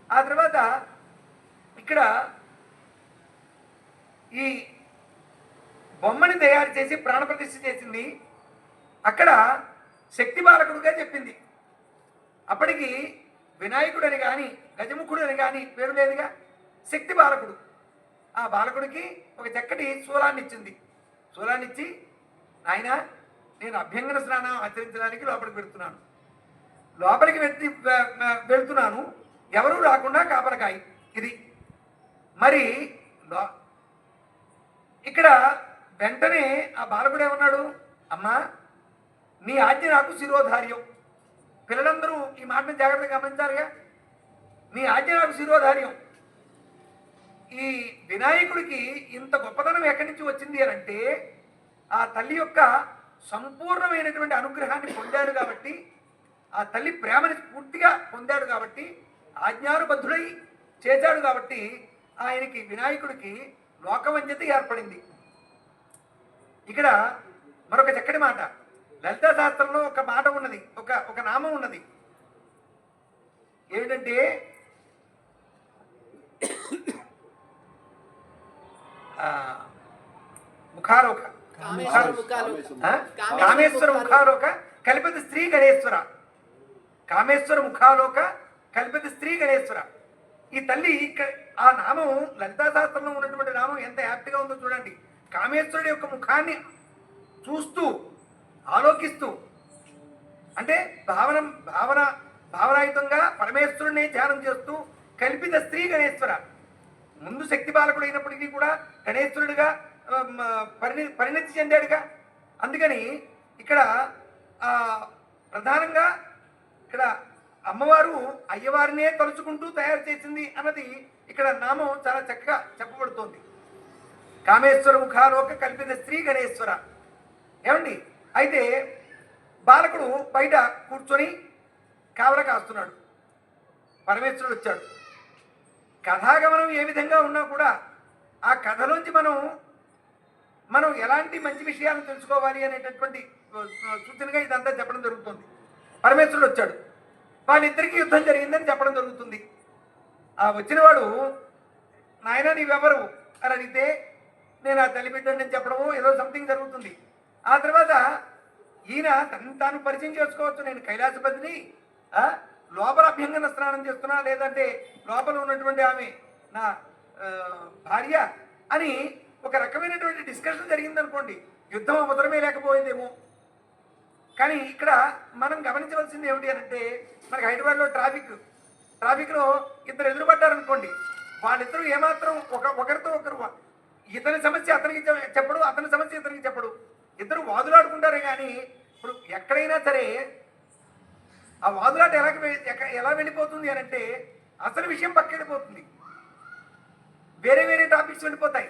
ఆ తర్వాత ఇక్కడ ఈ బొమ్మని తయారు చేసి ప్రాణప్రతిష్ఠ చేసింది. అక్కడ శక్తి బాలకుడుగా చెప్పింది. అప్పటికి వినాయకుడు అని కానీ గజముఖుడు అని కానీ పేరు లేదుగా, శక్తి బాలకుడు. ఆ బాలకుడికి ఒక చక్కటి శూలాన్ని ఇచ్చింది. శూలాన్ని ఇచ్చి, నాయన నేను అభ్యంగన స్నానం ఆచరించడానికి లోపలికి వెళ్తున్నాను, వెళ్తున్నాను, ఎవరూ రాకుండా కాపలకాయి. ఇది మరి ఇక్కడ వెంటనే ఆ బాలకుడు ఏమన్నాడు? అమ్మా, నీ ఆజ్ఞ నాకు శిరోధార్యం. పిల్లలందరూ ఈ మాటను జాగ్రత్తగా గమనించాలిగా. నీ ఆజ్ఞ నాకు శిరోధార్యం. ఈ వినాయకుడికి ఇంత గొప్పతనం ఎక్కడి నుంచి వచ్చింది అని అంటే ఆ తల్లి యొక్క సంపూర్ణమైనటువంటి అనుగ్రహాన్ని పొందాడు కాబట్టి, ఆ తల్లి ప్రేమని పూర్తిగా పొందాడు కాబట్టి, ఆజ్ఞానుబద్ధుడై చేశాడు కాబట్టి ఆయనకి వినాయకుడికి లోకవంద్యత ఏర్పడింది. ఇక్కడ మరొక చక్కటి మాట లలితా శాస్త్రంలో ఒక మాట ఉన్నది, ఒక నామం ఉన్నది. ఏమిటంటే ముఖారోక, కామేశ్వర ముఖాలోక కల్పిత స్త్రీ గణేశ్వర. కామేశ్వర ముఖాలోక కల్పిత స్త్రీ గణేశ్వర. ఈ తల్లి ఆ నామం లలితా శాస్త్రంలో ఉన్నటువంటి నామం ఎంత యాప్ట్గా ఉందో చూడండి. కామేశ్వరుడి యొక్క ముఖాన్ని చూస్తూ ఆలోకిస్తూ, అంటే భావనాయుతంగా పరమేశ్వరుని ధ్యానం చేస్తూ కల్పిత స్త్రీ గణేశ్వర. ముందు శక్తి బాలకుడు అయినప్పటికీ కూడా గణేశ్వరుడిగా పరిణతి చెందాడుగా. అందుకని ఇక్కడ ప్రధానంగా ఇక్కడ అమ్మవారు అయ్యవారినే తలుచుకుంటూ తయారు చేసింది అన్నది ఇక్కడ నామం చాలా చక్కగా చెప్పబడుతోంది. కామేశ్వర ముఖాలోక కల్పిత శ్రీ గణేశ్వర. ఏమండి, అయితే బాలకుడు బయట కూర్చొని కావల కాస్తున్నాడు. పరమేశ్వరుడు వచ్చాడు. కథాగమనం ఏ విధంగా ఉన్నా కూడా ఆ కథలోంచి మనం ఎలాంటి మంచి విషయాలను తెలుసుకోవాలి అనేటటువంటి సూచనగా ఇదంతా చెప్పడం జరుగుతుంది. పరమేశ్వరుడు వచ్చాడు, వాళ్ళిద్దరికీ యుద్ధం జరిగిందని చెప్పడం జరుగుతుంది. ఆ వచ్చినవాడు, నాయన నీవెవరు అని అడిగితే నేను ఆ తల్లిబిడ్డని చెప్పడము ఏదో సంథింగ్ జరుగుతుంది. ఆ తర్వాత ఈయన తాను పరిచయం చేసుకోవచ్చు, నేను కైలాసపతిని, లోపల అభ్యంగన స్నానం చేస్తున్నా, లేదంటే లోపల ఉన్నటువంటి ఆమె నా భార్య అని ఒక రకమైనటువంటి డిస్కషన్ జరిగిందనుకోండి, యుద్ధం అవసరమే లేకపోయేదేమో. కానీ ఇక్కడ మనం గమనించవలసింది ఏమిటి అంటే, మనకి హైదరాబాద్లో ట్రాఫిక్లో ఇద్దరు ఎదురుపడ్డారనుకోండి, వాళ్ళిద్దరూ ఏమాత్రం ఒకరితో ఒకరు ఇతని సమస్య అతనికి చెప్పడు, అతని సమస్య ఇతనికి చెప్పడు, ఇద్దరు వాదులాడుకుంటారే. కానీ ఇప్పుడు ఎక్కడైనా సరే ఆ వాదులాట ఎలా వెళ్ళిపోతుంది అని అంటే, అసలు విషయం పక్కెళ్ళిపోతుంది, వేరే వేరే టాపిక్స్ వెళ్ళిపోతాయి.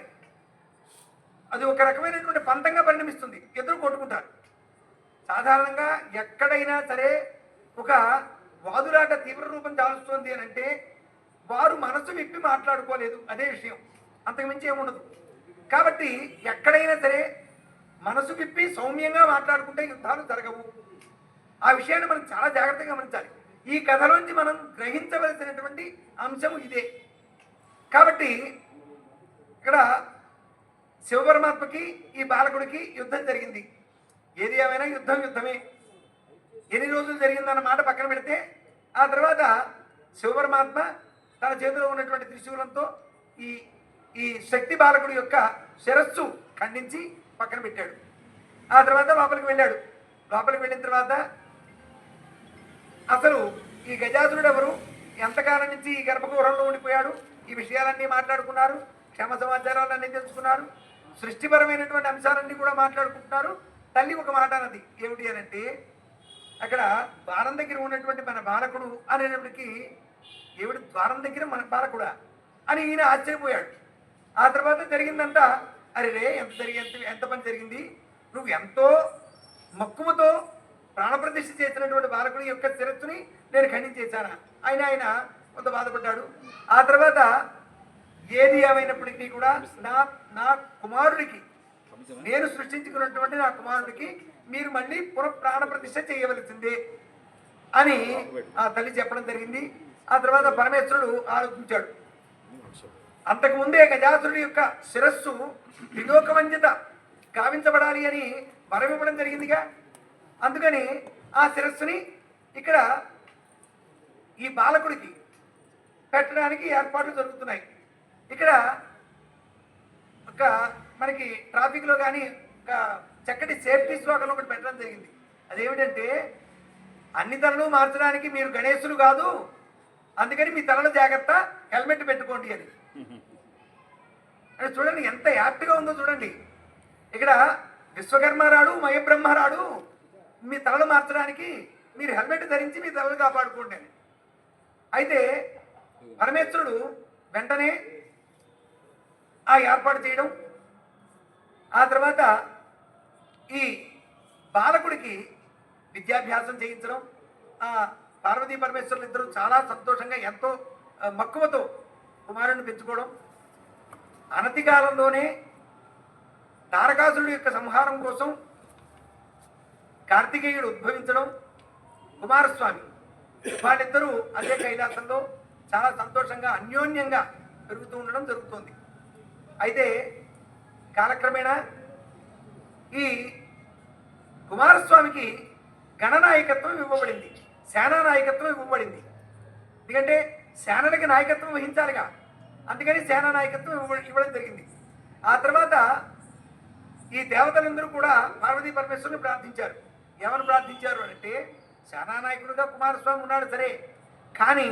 అది ఒక రకమైనటువంటి పంతంగా పరిణమిస్తుంది, ఇద్దరు కొట్టుకుంటారు. సాధారణంగా ఎక్కడైనా సరే ఒక వాదులాట తీవ్ర రూపం దాల్చుతుంది అని అంటే వారు మనసు విప్పి మాట్లాడుకోలేదు, అదే విషయం, అంతకుమించి ఏముండదు. కాబట్టి ఎక్కడైనా సరే మనసు విప్పి సౌమ్యంగా మాట్లాడుకుంటే యుద్ధాలు జరగవు. ఆ విషయాన్ని మనం చాలా జాగ్రత్తగా గమనించాలి. ఈ కథలోంచి మనం గ్రహించవలసినటువంటి అంశం ఇదే. కాబట్టి ఇక్కడ శివపరమాత్మకి ఈ బాలకుడికి యుద్ధం జరిగింది. ఏది ఏమైనా యుద్ధమే. ఎన్ని రోజులు జరిగిందన్న మాట పక్కన పెడితే, ఆ తర్వాత శివపరమాత్మ తన చేతిలో ఉన్నటువంటి త్రిశూలంతో ఈ శక్తి బాలకుడి యొక్క శిరస్సు ఖండించి పక్కన పెట్టాడు. ఆ తర్వాత లోపలికి వెళ్ళాడు. లోపలికి వెళ్ళిన తర్వాత అసలు ఈ గజాసురుడు ఎవరు, ఎంతకాలం నుంచి ఈ గర్భగృహంలో ఉండిపోయాడు, ఈ విషయాలన్నీ మాట్లాడుకున్నారు, క్షమ సమాచారాలన్నీ తెలుసుకున్నారు, సృష్టిపరమైనటువంటి అంశాలన్నీ కూడా మాట్లాడుకుంటున్నారు. తల్లి ఒక మాట అన్నది ఏమిటి అని అంటే, అక్కడ ద్వారం దగ్గర ఉన్నటువంటి మన బాలకుడు అనేటప్పటికీ, ఏమిటి ద్వారం దగ్గర మన బాలకుడా అని ఈయన ఆశ్చర్యపోయాడు. ఆ తర్వాత జరిగిందంతా, అరే రే ఎంత పని జరిగింది, నువ్వు ఎంతో మక్కువతో ప్రాణప్రతిష్ఠ చేసినటువంటి బాలకుడి యొక్క శిరస్సుని నేను ఖండించేశానా ఆయన కొంత బాధపడ్డాడు. ఆ తర్వాత ఏది ఏమైనప్పటికీ కూడా నా కుమారుడికి, నేను సృష్టించుకున్నటువంటి నా కుమారుడికి మీరు మళ్ళీ ప్రాణప్రతిష్ఠ చేయవలసిందే అని ఆ తల్లి చెప్పడం జరిగింది. ఆ తర్వాత పరమేశ్వరుడు ఆలోచించాడు. అంతకుముందే గజాసురుడి యొక్క శిరస్సు విలోకవంచిత గావించబడాలి అని వరం ఇవ్వడం జరిగిందిగా. అందుకని ఆ శిరస్సుని ఇక్కడ ఈ బాలకుడికి పెట్టడానికి ఏర్పాట్లు జరుగుతున్నాయి. ఇక్కడ ఒక మనకి ట్రాఫిక్లో కానీ ఒక చక్కటి సేఫ్టీ స్లోగన్ ఒకటి పెట్టడం జరిగింది. అదేమిటంటే, అన్ని తలలు మార్చడానికి మీరు గణేశులు కాదు, అందుకని మీ తలల జాగ్రత్త, హెల్మెట్ పెట్టుకోండి అని. చూడండి ఎంత యాప్ట్గా ఉందో చూడండి. ఇక్కడ విశ్వకర్మ రాడు, మయబ్రహ్మ రాడు, మీ తలలు మార్చడానికి మీరు హెల్మెట్ ధరించి మీ తలలు కాపాడుకోండి అని. అయితే పరమేశ్వరుడు వెంటనే ఆ ఏర్పాటు చేయడం, ఆ తర్వాత ఈ బాలకుడికి విద్యాభ్యాసం చేయించడం, ఆ పార్వతీ పరమేశ్వరులు ఇద్దరు చాలా సంతోషంగా ఎంతో మక్కువతో కుమారుడిని పెంచుకోవడం, అనతి కాలంలోనే తారకాసురుడి యొక్క సంహారం కోసం కార్తికేయుడు ఉద్భవించడం, కుమారస్వామి వాళ్ళిద్దరూ అదే కైలాసంలో చాలా సంతోషంగా అన్యోన్యంగా పెరుగుతూ ఉండడం జరుగుతుంది. అయితే కాలక్రమేణా ఈ కుమారస్వామికి గణనాయకత్వం ఇవ్వబడింది, సేనా నాయకత్వం ఇవ్వబడింది. ఎందుకంటే సేనలకి నాయకత్వం వహించాలిగా, అందుకని సేనా నాయకత్వం ఇవ్వడం జరిగింది. ఆ తర్వాత ఈ దేవతలందరూ కూడా పార్వతీ పరమేశ్వరుని ప్రార్థించారు. ఎవరు ప్రార్థించారు అంటే, సేనానాయకుడుగా కుమారస్వామి ఉన్నాడు సరే, కానీ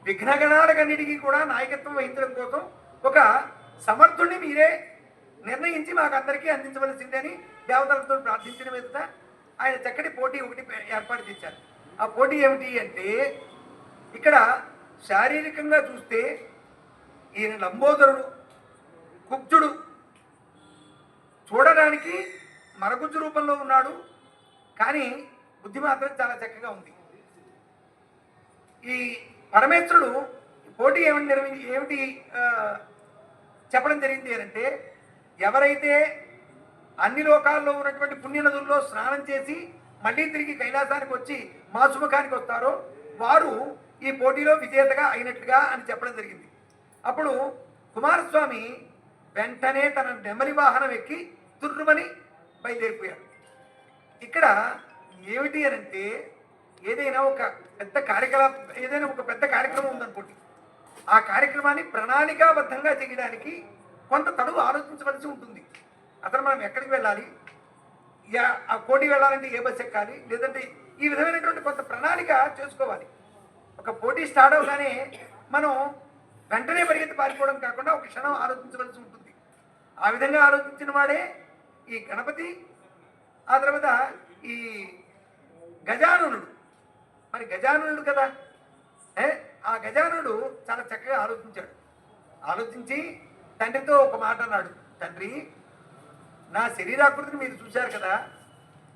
విఘ్నగణాలకన్నిటికీ కూడా నాయకత్వం వహించడం కోసం ఒక సమర్థుడిని మీరే నిర్ణయించి మాకు అందరికీ అందించవలసిందని దేవతలతో ప్రార్థించిన మీద ఆయన చక్కటి పోటీ ఒకటి ఏర్పాటు చేశారు. ఆ పోటీ ఏమిటి అంటే ఇక్కడ శారీరకంగా చూస్తే ఈయన లంబోదరుడు, కుబ్జుడు, చూడడానికి మరగుజ్జు రూపంలో ఉన్నాడు, కానీ బుద్ధి మాత్రం చాలా చక్కగా ఉంది. ఈ పరమేశ్వరుడు పోటీ ఏమిటి చెప్పడం జరిగింది అంటే, ఎవరైతే అన్ని లోకాల్లో ఉన్నటువంటి పుణ్యనదుల్లో స్నానం చేసి మళ్ళీ తిరిగి కైలాసానికి వచ్చి మాసుముఖానికి వస్తారో వారు ఈ పోటీలో విజేతగా అయినట్లుగా అని చెప్పడం జరిగింది. అప్పుడు కుమారస్వామి వెంటనే తన నెమలి వాహనం ఎక్కి తుర్రుమని బయలుదేరిపోయాడు. ఇక్కడ ఏమిటి అనంటే, ఏదైనా ఒక పెద్ద కార్యక్రమం ఉందనుకోండి, ఆ కార్యక్రమాన్ని ప్రణాళికాబద్ధంగా చేయడానికి కొంత తడువు ఆలోచించవలసి ఉంటుంది. అసలు మనం ఎక్కడికి వెళ్ళాలి, ఆ పోటీ వెళ్ళాలంటే ఏ బస్సు ఎక్కాలి, లేదంటే ఈ విధమైనటువంటి కొంత ప్రణాళిక చేసుకోవాలి. ఒక పోటీ స్టార్ట్ అవగానే మనం వెంటనే పరిగెత్తి పారిపోవడం కాకుండా ఒక క్షణం ఆలోచించవలసి ఉంటుంది. ఆ విధంగా ఆలోచించిన వాడే ఈ గణపతి. ఆ తర్వాత ఈ గజాననుడు, మరి గజాననుడు కదా, ఆ గజాననుడు చాలా చక్కగా ఆలోచించాడు. ఆలోచించి తండ్రితో ఒక మాట అన్నాడు, తండ్రి, నా శరీరాకృతిని మీరు చూశారు కదా,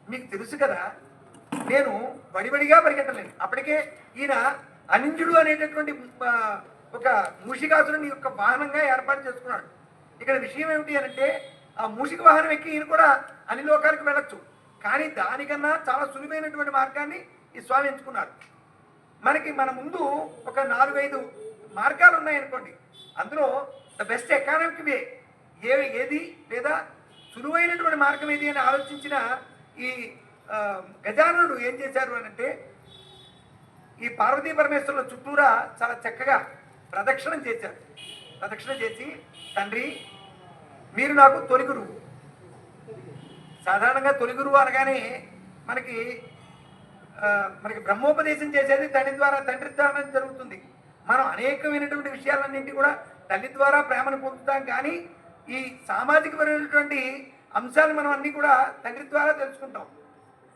మీకు తెలుసు కదా, నేను వడివడిగా పరిగెట్టలేను. అప్పటికే ఈయన అనింజుడు అనేటటువంటి ఒక మూషికాసురుని యొక్క వాహనంగా ఏర్పాటు చేసుకున్నాడు. ఇక్కడ విషయం ఏమిటి అంటే, ఆ మూషిక వాహనం ఎక్కి ఈయన కూడా అన్ని లోకాలకు వెళ్ళొచ్చు, కానీ దానికన్నా చాలా సులువైనటువంటి మార్గాన్ని ఈ స్వామి ఎంచుకున్నాడు. మన ముందు ఒక 4-5 మార్గాలు ఉన్నాయనుకోండి, అందులో ద బెస్ట్ ఎకానమిక్ వే ఏది లేదా సులువైనటువంటి మార్గం ఏది అని ఆలోచించిన ఈ గజాననుడు ఏం చేశారు అని అంటే, ఈ పార్వతీ పరమేశ్వరుల చుట్టూరా చాలా చక్కగా ప్రదక్షిణం చేశారు. ప్రదక్షిణ చేసి, తండ్రి, మీరు నాకు తొలి గురువు. సాధారణంగా తొలి గురువు అనగానే మనకి బ్రహ్మోపదేశం చేసేది తండ్రి ద్వారా జరుగుతుంది. మనం అనేకమైనటువంటి విషయాలన్నింటి కూడా తల్లి ద్వారా ప్రేమను పొందుతాం, కానీ ఈ సామాజికమైనటువంటి అంశాలు మనం అన్నీ కూడా తండ్రి ద్వారా తెలుసుకుంటాం.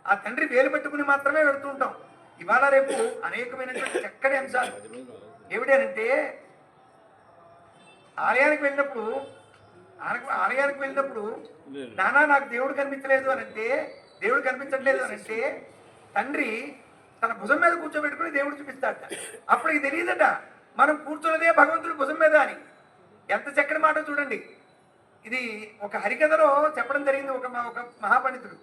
ఆ తండ్రి వేలు పెట్టుకుని మాత్రమే వెళుతూ ఉంటాం. ఇవాళ రేపు అనేకమైనటువంటి చక్కటి అంశాలు ఏమిటంటే, ఆలయానికి వెళ్ళినప్పుడు నానా నాకు దేవుడు కనిపించలేదు అని అంటే, దేవుడు కనిపించట్లేదు అని అంటే, తండ్రి తన భుజం మీద కూర్చోబెట్టుకుని దేవుడు చూపిస్తాడట. అప్పటికి తెలియదట మనం కూర్చున్నదే భగవంతుడి భుజం మీద అని. ఎంత చక్కటి మాట చూడండి. ఇది ఒక హరికథలో చెప్పడం జరిగింది ఒక మహాపండితుడు.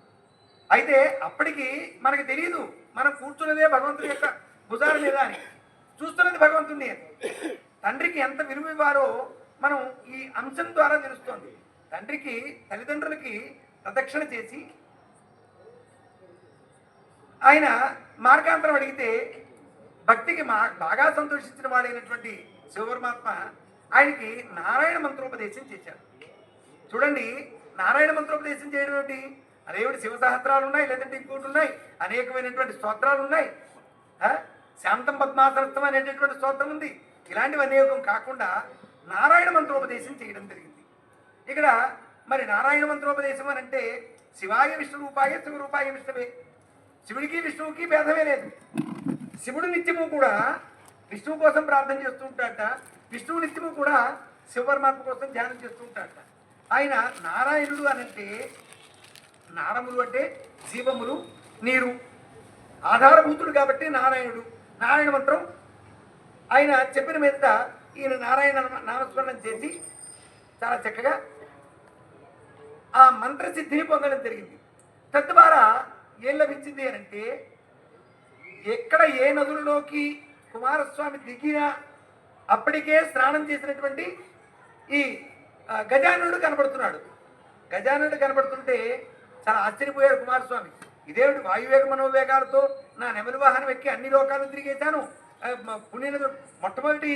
అయితే అప్పటికి మనకి తెలియదు మనం కూర్చున్నదే భగవంతుడి యొక్క భుజాల మీద అని, చూస్తున్నది భగవంతుడిని అని. తండ్రికి ఎంత విలువ ఇవ్వారో మనం ఈ అంశం ద్వారా తెలుస్తోంది. తండ్రికి, తల్లిదండ్రులకి ప్రదక్షిణ చేసి ఆయన మార్గాంతరం అడిగితే భక్తికి బాగా సంతోషించిన వాడైనటువంటి శివపరమాత్మ ఆయనకి నారాయణ మంత్రోపదేశం చేశారు. చూడండి, నారాయణ మంత్రోపదేశం చేయడం ఏంటి? అదేవిడి శివ సహస్రాలు ఉన్నాయి, లేదంటే ఇంకోటి ఉన్నాయి, అనేకమైనటువంటి స్తోత్రాలు ఉన్నాయి. శాంతం పద్మాసనస్థం అనేటటువంటి స్తోత్రం ఉంది. ఇలాంటివి అనేకం కాకుండా నారాయణ మంత్రోపదేశం చేయడం జరిగింది. ఇక్కడ మరి నారాయణ మంత్రోపదేశం అని అంటే, శివాయ విష్ణు రూపాయ శివరూపాయ విష్ణువే. శివుడికి విష్ణువుకి భేదమే లేదు. శివుడు నిత్యము కూడా విష్ణువు కోసం ప్రార్థన చేస్తూ ఉంటాడట, విష్ణువు నిత్యము కూడా శివపరమాత్మ కోసం ధ్యానం చేస్తూ ఉంటాడట. ఆయన నారాయణుడు అనంటే, నారములు అంటే జీవములు, నీరు ఆధారభూతుడు కాబట్టి నారాయణుడు. నారాయణ మంత్రం ఆయన చెప్పిన మీద ఈయన నారాయణ నామస్మరణం చేసి చాలా చక్కగా ఆ మంత్రసిద్ధిని పొందడం జరిగింది. తద్వారా ఏం లభించింది అని అంటే, ఎక్కడ ఏ నదులలోకి కుమారస్వామి దిగినా అప్పటికే స్నానం చేసినటువంటి ఈ గజానుడు కనబడుతున్నాడు. గజానుడు కనబడుతుంటే చాలా ఆశ్చర్యపోయాడు కుమారస్వామి. ఇదేమిటి, వాయువేగ మనోవేగాలతో నా నెమలి వాహనం ఎక్కి అన్ని లోకాలను తిరిగేశాను, పుణ్యనదుడు మొట్టమొదటి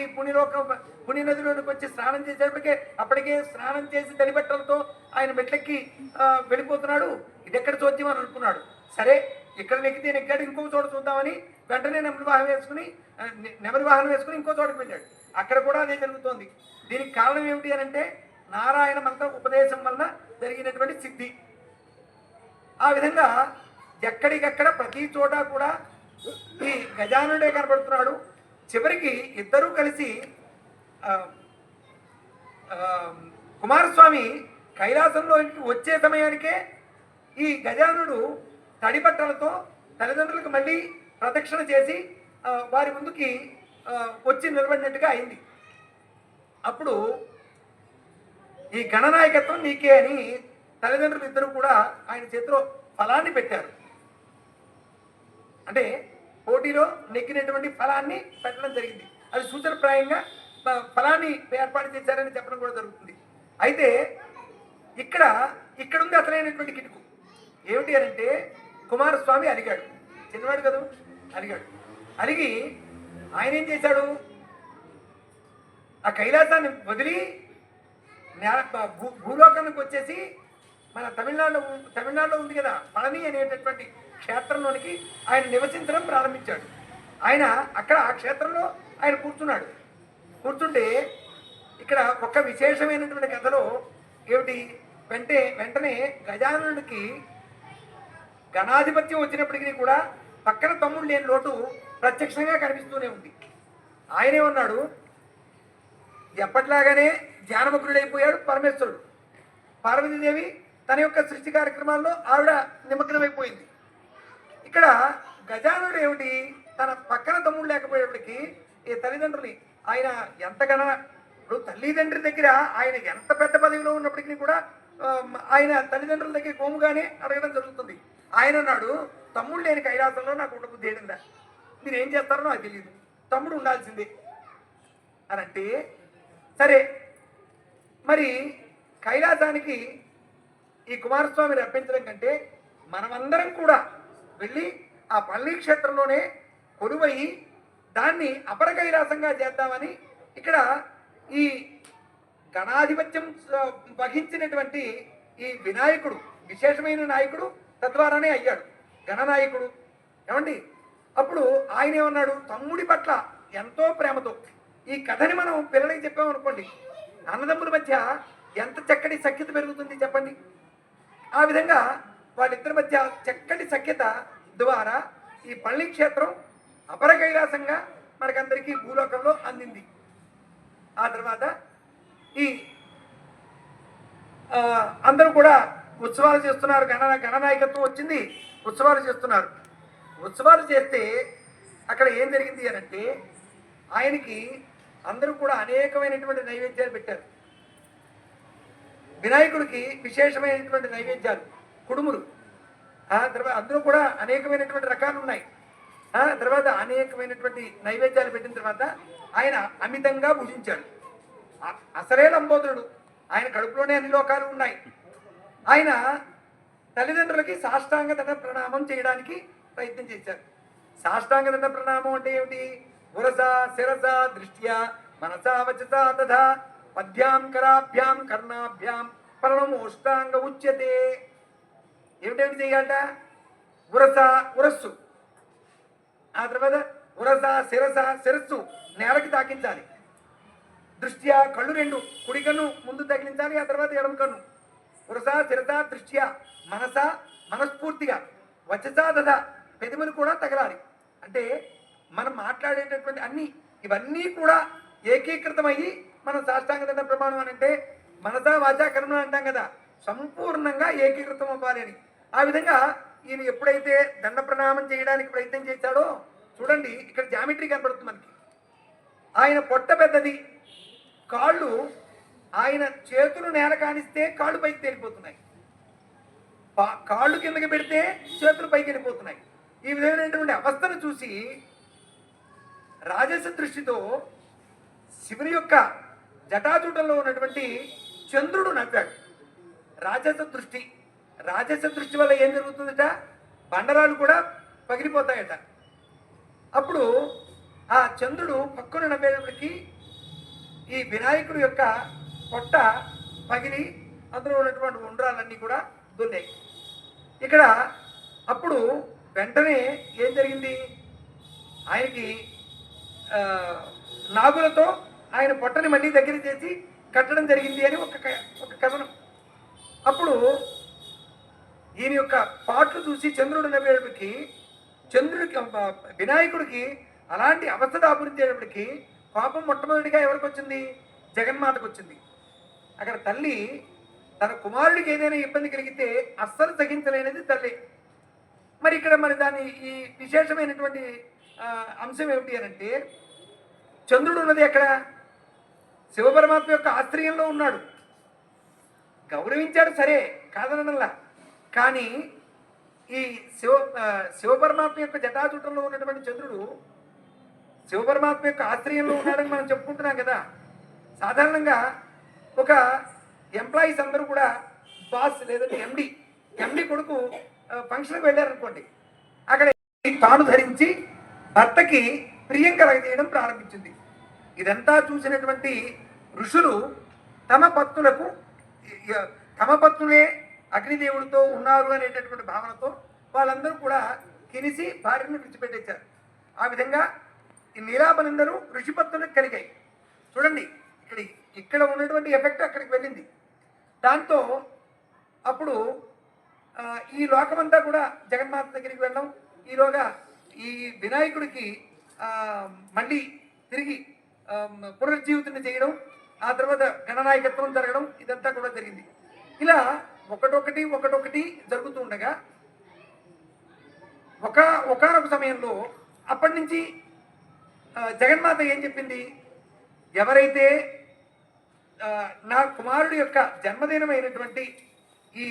పుణ్యనదిలోకి వచ్చి స్నానం చేసేప్పటికే అప్పటికే స్నానం చేసి తడిబట్టలతో ఆయన మెట్లెక్కి వెళ్ళిపోతున్నాడు, ఇది ఎక్కడ చూద్దాం అని అనుకున్నాడు. సరే, ఇక్కడ నెక్కాడు, ఇంకో చోట చూద్దామని వెంటనే నెమలి వాహనం వేసుకుని ఇంకో చోటకి వెళ్ళాడు. అక్కడ కూడా అదే జరుగుతోంది. దీనికి కారణం ఏమిటి అని అంటే, నారాయణ మంత్ర ఉపదేశం వలన జరిగినటువంటి సిద్ధి. ఆ విధంగా ఎక్కడికక్కడ ప్రతి చోట కూడా ఈ గజానుడే కనబడుతున్నాడు. చివరికి ఇద్దరూ కలిసి ఆ, ఆ, కుమారస్వామి కైలాసంలోకి వచ్చే సమయానికే ఈ గజానుడు తడిబట్టలతో తల్లిదండ్రులకు మళ్ళీ ప్రదక్షిణ చేసి వారి ముందుకి వచ్చి నిలబడినట్టుగా అయింది. అప్పుడు ఈ గణనాయకత్వం నీకే అని తల్లిదండ్రులు ఇద్దరు కూడా ఆయన చేతిలో ఫలాన్ని పెట్టారు. అంటే పోటీలో నెగ్గినటువంటి ఫలాన్ని పెట్టడం జరిగింది. అది సూచనప్రాయంగా ఫలాన్ని ఏర్పాటు చేశారని చెప్పడం కూడా జరుగుతుంది. అయితే ఇక్కడ ఉంది అసలైనటువంటి కిటుకు. ఏమిటి అని అంటే, కుమారస్వామి అలిగాడు, చిన్నవాడు కదా, అలిగి ఆయన ఏం చేశాడు, ఆ కైలాసాన్ని వదిలి భూలోకానికి వచ్చేసి మన తమిళనాడులో ఉంది కదా పళని అనేటటువంటి క్షేత్రంలోనికి ఆయన నివసించడం ప్రారంభించాడు. ఆయన అక్కడ ఆ క్షేత్రంలో ఆయన కూర్చుంటే ఇక్కడ ఒక విశేషమైనటువంటి కథలో ఏమిటి వెంటనే గజాననుడికి గణాధిపత్యం వచ్చినప్పటికీ కూడా పక్కన తమ్ముడు లేని లోటు ప్రత్యక్షంగా కనిపిస్తూనే ఉంది. ఆయనే ఉన్నాడు, ఎప్పటిలాగానే ధ్యానమగ్నుడైపోయాడు పరమేశ్వరుడు. పార్వతీదేవి తన యొక్క సృష్టి కార్యక్రమాల్లో ఆవిడ నిమగ్నమైపోయింది. ఇక్కడ గజానుడు ఏమిటి, తన పక్కన తమ్ముడు లేకపోయేప్పటికీ ఈ తల్లిదండ్రుని ఆయన ఎంతగానో, ఇప్పుడు తల్లిదండ్రుల దగ్గర ఆయన ఎంత పెద్ద పదవిలో ఉన్నప్పటికీ కూడా ఆయన తల్లిదండ్రుల దగ్గర కోముగానే అడగడం జరుగుతుంది. ఆయన అన్నాడు, తమ్ముడు లేని కైలాసంలో నాకు ఉండబుద్ధి ఏడిందా, మీరు ఏం చేస్తారో నాకు తెలియదు, తమ్ముడు ఉండాల్సిందే అని అంటే, సరే మరి కైలాసానికి ఈ కుమారస్వామి రప్పించడం కంటే మనమందరం కూడా వెళ్ళి ఆ పళని క్షేత్రంలోనే కొలువయి దాన్ని అపర కైలాసంగా చేద్దామని ఇక్కడ ఈ గణాధిపత్యం వహించినటువంటి ఈ వినాయకుడు విశేషమైన నాయకుడు తద్వారానే అయ్యాడు గణనాయకుడు. ఏమండి, అప్పుడు ఆయన ఏమన్నాడు, తమ్ముడి పట్ల ఎంతో ప్రేమతో ఈ కథని మనం పిల్లలకి చెప్పామనుకోండి, అన్నదమ్ముల మధ్య ఎంత చక్కటి సఖ్యత పెరుగుతుంది చెప్పండి. ఆ విధంగా వాళ్ళిద్దరి మధ్య చక్కటి సఖ్యత ద్వారా ఈ పళని క్షేత్రం అపర కైలాసంగా మనకందరికీ భూలోకంలో అందింది. ఆ తర్వాత ఈ అందరూ కూడా ఉత్సవాలు చేస్తున్నారు. గణనాయకత్వం వచ్చింది, ఉత్సవాలు చేస్తున్నారు. ఉత్సవాలు చేస్తే అక్కడ ఏం జరిగింది అని అంటే, ఆయనకి అందరూ కూడా అనేకమైనటువంటి నైవేద్యాలు పెట్టారు. వినాయకుడికి విశేషమైనటువంటి నైవేద్యాలు కుడుములు, తర్వాత అందులో కూడా అనేకమైనటువంటి రకాలు ఉన్నాయి. తర్వాత అనేకమైనటువంటి నైవేద్యాలు పెట్టిన తర్వాత ఆయన అమితంగా భుజించాడు. అసలే లంబోదరుడు, ఆయన కడుపులోనే అన్ని లోకాలు ఉన్నాయి. ఆయన తల్లిదండ్రులకి సాష్టాంగ దండ ప్రణామం చేయడానికి ప్రయత్నం చేశారు. సాష్టాంగ దండ ప్రణామం అంటే ఏమిటి, ఉరస శిరస దృష్ట్యా మనసా వచసా తథా పద్భ్యాం కరాభ్యాం కర్ణాభ్యాం పరణమోష్టాంగ ఉచ్యతే. ఏమిటేమిటి చేయాలట, ఉరస్సు, ఆ తర్వాత ఉరస శిరస్సు నేలకి తాకించాలి. దృష్ట్యా కళ్ళు రెండు, కుడి కన్ను ముందు తగిలించాలి, ఆ తర్వాత ఎడమ కన్ను. ఉరస శిరస దృష్ట్యా మనస్ఫూర్తిగా, వచసా తథా పెదవులు కూడా తగలాలి. అంటే మనం మాట్లాడేటటువంటి ఇవన్నీ కూడా ఏకీకృతమయ్యి మనం సాష్టాంగ దండ ప్రమాణం అని అంటే మనసా వాచా కర్మ అంటాం కదా, సంపూర్ణంగా ఏకీకృతం అవ్వాలి అని. ఆ విధంగా ఈయన ఎప్పుడైతే దండ ప్రణామం చేయడానికి ప్రయత్నం చేశాడో చూడండి, ఇక్కడ జామెట్రీ కనపడుతుంది మనకి. ఆయన పొట్ట పెద్దది, కాళ్ళు ఆయన చేతులు నేల కానిస్తే కాళ్ళు పైకి తేలిపోతున్నాయి, కాళ్ళు కిందకి పెడితే చేతులు పైకి వెళ్ళిపోతున్నాయి. ఈ విధమైనటువంటి అవస్థను చూసి రాజస దృష్టితో శివుని యొక్క జటాజూటంలో ఉన్నటువంటి చంద్రుడు నవ్వాడు. రాజస దృష్టి వల్ల ఏం జరుగుతుందట, బండరాలు కూడా పగిలిపోతాయట. అప్పుడు ఆ చంద్రుడు పక్కన నవ్వేటప్పటికీ ఈ వినాయకుడు యొక్క పొట్ట పగిలి అందులో ఉన్నటువంటి ఉండ్రాలన్నీ కూడా దున్నాయి. ఇక్కడ అప్పుడు వెంటనే ఏం జరిగింది, ఆయనకి నాగులతో ఆయన పొట్టని మళ్ళీ దగ్గర చేసి కట్టడం జరిగింది అని ఒక కథనం. అప్పుడు ఈయన యొక్క పాటలు చూసి చంద్రుడు నవ్వేటప్పటికి చంద్రుడికి వినాయకుడికి అలాంటి అవస్థ దాపురించేటప్పటికి కోపం మొట్టమొదటిగా ఎవరికి వచ్చింది? జగన్మాతకు వచ్చింది. అక్కడ తల్లి తన కుమారుడికి ఏదైనా ఇబ్బంది కలిగితే అస్సలు సహించలేనిది తల్లి. మరి ఇక్కడ మరి దాని ఈ విశేషమైనటువంటి అంశం ఏమిటి అని అంటే, చంద్రుడు ఉన్నది ఎక్కడ? శివపరమాత్మ యొక్క ఆశ్రయంలో ఉన్నాడు. గౌరవించాడు సరే, కాదనలా. కానీ ఈ శివపరమాత్మ యొక్క జటాజుటంలో ఉన్నటువంటి చంద్రుడు శివపరమాత్మ యొక్క ఆశ్రయంలో ఉన్నాడని మనం చెప్పుకుంటున్నాం కదా. సాధారణంగా ఒక ఎంప్లాయీస్ అందరూ కూడా బాస్ లేదంటే ఎండి కొడుకు ఫంక్షన్కి వెళ్ళారనుకోండి, అక్కడ తాను ధరించి భర్తకి ప్రియం కలగజేయడం ప్రారంభించింది. ఇదంతా చూసినటువంటి ఋషులు తమ పత్నులే అగ్నిదేవుడితో ఉన్నారు అనేటటువంటి భావనతో వాళ్ళందరూ కూడా కినిసి భార్యను విడిచిపెట్టేశారు. ఆ విధంగా ఈ నీలాపనిందరూ ఋషిపత్నులకు కలిగాయి. చూడండి, ఇక్కడ ఉన్నటువంటి ఎఫెక్ట్ అక్కడికి వెళ్ళింది. దాంతో అప్పుడు ఈ లోకమంతా కూడా జగన్మాత దగ్గరికి వెళ్ళడం, ఈలోగా ఈ వినాయకుడికి మళ్ళీ తిరిగి పునరుజ్జీవితం చేయడం, ఆ తర్వాత గణనాయకత్వం జరగడం, ఇదంతా కూడా జరిగింది. ఇలా ఒకటొకటి జరుగుతూ ఉండగా ఒకనొక సమయంలో అప్పటి నుంచి జగన్మాత ఏం చెప్పింది? ఎవరైతే నా కుమారుడి యొక్క జన్మదినమైనటువంటి ఈ